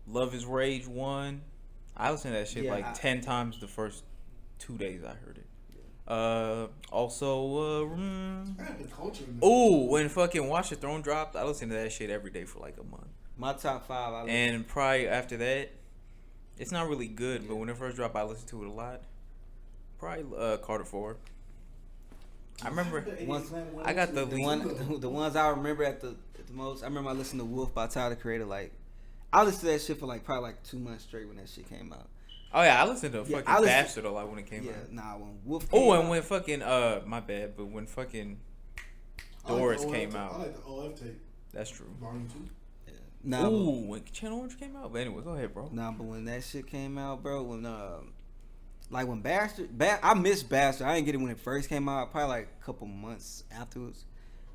Love Is Rage 1. I listened to that shit 10 times the first 2 days I heard it. Also, I have the culture in there. ooh, when fucking Watch the Throne dropped, I listened to that shit every day for like a month. My top 5. And probably after that, it's not really good, but when it first dropped, I listened to it a lot. Probably Carter 4. I remember I got the ones I remember at the most. I remember I listened to Wolf by Tyler the Creator. Like I listened to that shit for like probably like 2 months straight when that shit came out. Oh yeah, I listened to Yeah, fucking Bastard a lot when it came out. Nah, when Wolf came Oh, out. and when fucking my bad, but when fucking Doris came out. I like the OF tape. That's true. Volume 2. Nah, Ooh, when Channel Orange came out. But anyway, go ahead, bro. Nah, but when that shit came out, bro, when like when I missed Bastard. I didn't get it when it first came out. Probably like a couple months afterwards.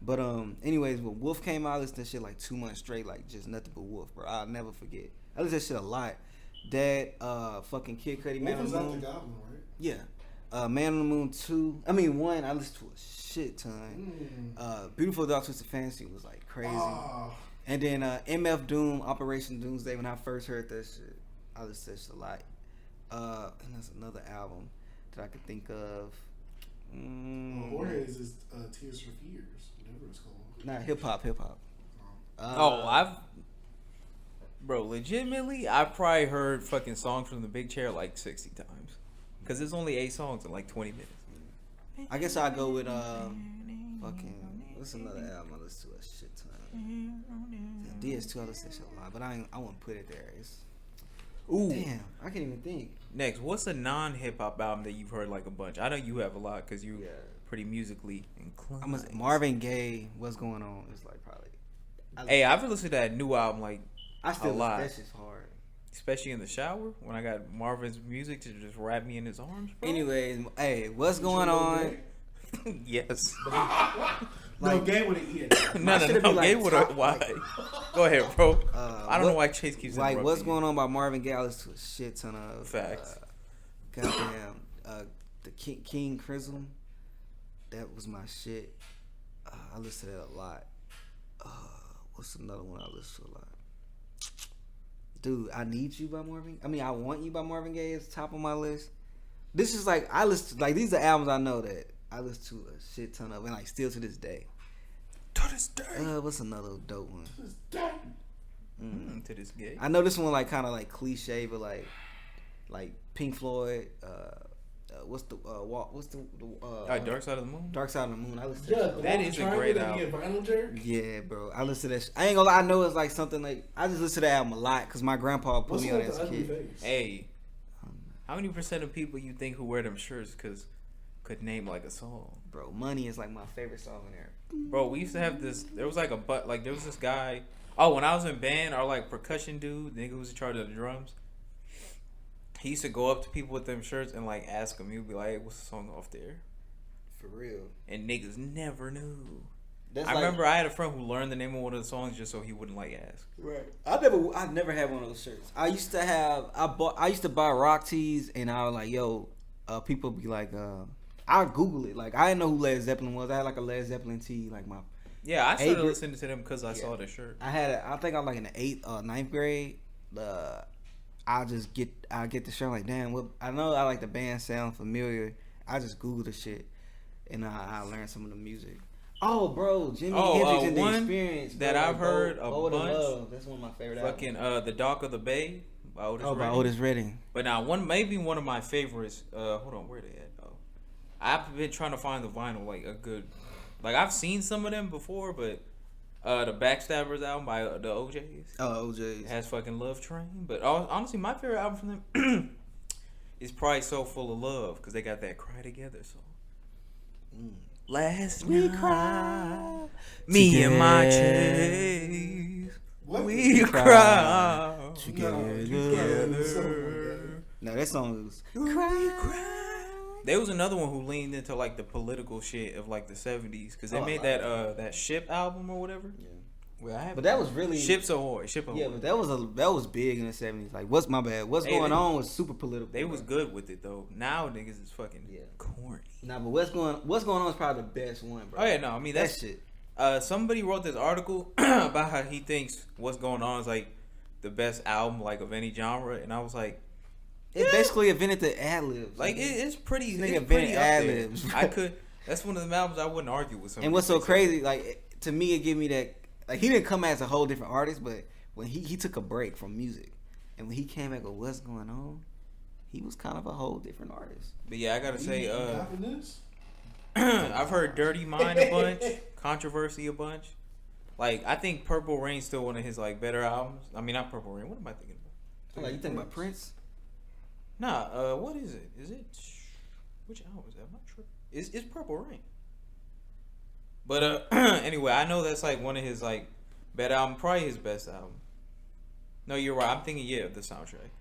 But anyways, when Wolf came out, I listened to shit like 2 months straight, like just nothing but Wolf, bro. I'll never forget. I listened to that shit a lot. That fucking Kid Cudi, Man on Wolf the was Moon. at the Goblin, right? Yeah. Man on the Moon 2. I mean 1. I listened to a shit ton. Beautiful Dark Twisted Fantasy was like crazy. Oh. And then MF Doom, Operation Doomsday. When I first heard that shit, I listened to that shit a lot. And there's another album that I could think of. Jorge's is Tears for Fears, whatever it's called. Nah, hip hop. Bro, legitimately, I probably heard fucking songs from The Big Chair like 60 times. Because there's only 8 songs in like 20 minutes. I guess I'll go with fucking. What's another album I listen to a shit ton? DS2, I listen to shit a lot, but I won't put it there. It's Ooh. damn, I can't even think. Next, what's a non-hip hop album that you've heard like a bunch? I know you have a lot because you're pretty musically inclined. I'm gonna Marvin Gaye. What's going on? It's like probably. Hey, I've listened to that new album like I still a lot. That shit's hard. Especially in the shower when I got Marvin's music to just wrap me in his arms, bro. Anyways, hey, what's going on? Yes. No, Gay with an E. No, like Gay with a top, Y. Go ahead, bro. I don't know why Chase keeps like interrupting what's you. going on by Marvin Gaye. I listen to a shit ton of Facts. Goddamn, the King Crimson. That was my shit. I listen to that a lot. What's another one I listen to a lot? Dude, I Need You by Marvin. I Want You by Marvin Gaye is top on my list. This is like I listen to, like these are albums I know that I listen to a shit ton of and like still to this day. To this day. What's another dope one? To this day. I know this one like kind of like cliche, but like Pink Floyd. What's the Dark Side of the Moon. Dark Side of the Moon. I listen to that. That is a great album. Yeah, bro. I listen to that. I ain't gonna lie. I know it's like something like I just listen to that album a lot because my grandpa put me on it as a kid. Hey, how many percent of people you think who wear them shirts could name like a song? Bro, Money is like my favorite song in there. Bro, we used to have this. There was like there was this guy. Oh, when I was in band, our like percussion dude, the nigga who was in charge of the drums. He used to go up to people with them shirts and like ask them. He'd be like, "Hey, what's the song off there?" For real. And niggas never knew. That's I like, remember I had a friend who learned the name of one of the songs just so he wouldn't like ask. Right. I never had one of those shirts. I used to buy rock tees and I was like, yo, people be like, I Google it. Like I didn't know who Led Zeppelin was. I had like a Led Zeppelin tee, like my. Yeah, I started listening to them because I saw the shirt. I think I was like in the 8th, 9th grade. I get the shirt. I'm like, damn, what? I know I like the band sound familiar. I just Googled the shit, and I learned some of the music. Oh, bro, Jimi Hendrix and the Experience. That bro, I've heard a Bold and bunch. Love. That's one of my favorite Fucking albums. The Dock of the Bay by Otis by Redding. Otis Redding. But now maybe one of my favorites. Hold on, where they at? Oh, I've been trying to find the vinyl like a good. Like I've seen some of them before, but the Backstabbers album by the OJs. Oh, OJs. Has fucking Love Train. But honestly, my favorite album from them is probably So Full of Love because they got that Cry Together song. Last night, cry me and my together. chase, What? we cry together. together. No, that song was. There was another one who leaned into like the political shit of like the 70s because they made that Ship album or whatever. Yeah. Well, I have But that was really Ships Ahoy. Ship Ahoy. Yeah, but that was big in the 70s. Like, what's going on was super political. They was good with it though. Now niggas is fucking corny. Nah, but what's going on is probably the best one, bro. Oh yeah, no, I mean that shit. Somebody wrote this article about how he thinks What's Going On is like the best album like of any genre, and I was like, it basically invented the ad libs. Like it's pretty. Nigga It's pretty ad up there. libs. I could. That's one of the albums I wouldn't argue with. Somebody. And what's so crazy, like to me, it gave me that. Like, he didn't come as a whole different artist, but when he took a break from music, and when he came back with What's Going On, he was kind of a whole different artist. But yeah, I gotta say, I've heard Dirty Mind a bunch, Controversy a bunch. Like, I think Purple Rain's still one of his like better albums. I mean, not Purple Rain. What am I thinking about? Like, you thinking about Prince? Nah. What is it? Is it which album is that? I'm not sure. It's Purple Rain. But anyway, I know that's like one of his like better album, probably his best album. No, you're right. I'm thinking the soundtrack.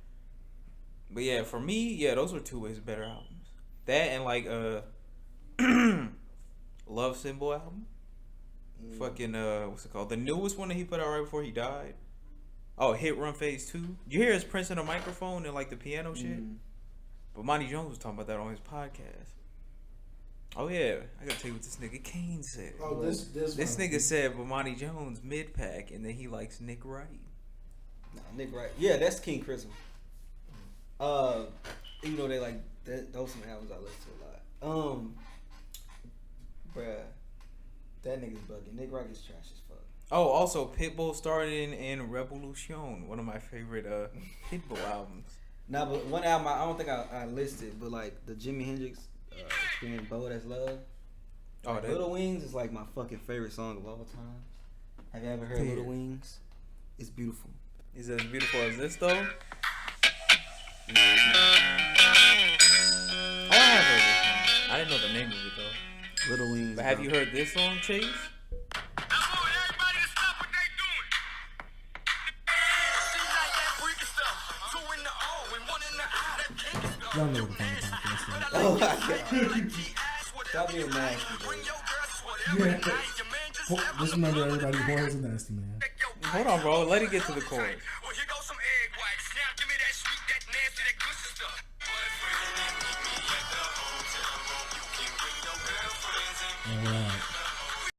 But yeah, for me, those were two of his better albums. That and like Love Symbol album. Fucking what's it called? The newest one that he put out right before he died. Oh, Hit Run Phase 2. You hear his Prince on a microphone and like the piano shit? But Monty Jones was talking about that on his podcast. Oh yeah, I gotta tell you what this nigga Kane said. Oh, this nigga said Bomani Jones mid pack, and then he likes Nick Wright. Nah, Nick Wright. Yeah, that's King Crimson. You know they like that. Those some albums I listen to a lot. Bruh, that nigga's bugging. Nick Wright is trash as fuck. Oh, also Pitbull starred in Revolution, one of my favorite Pitbull albums. Nah, but one album I don't think I listed, but like the Jimi Hendrix. Being Bold as Love. Oh, like, Little Wings is like my fucking favorite song of all time. Have you ever heard Little Wings? It's beautiful. Is it as beautiful as this though? Oh, I have heard this song. I didn't know the name of it though. Little Wings. But have you heard this song, Chase? Y'all know what the fucking podcast is. Oh my god. Stop being nasty, bro. Yeah. Just remember everybody, boy is a nasty man. Hold on, bro. Let it get to the chorus. Alright.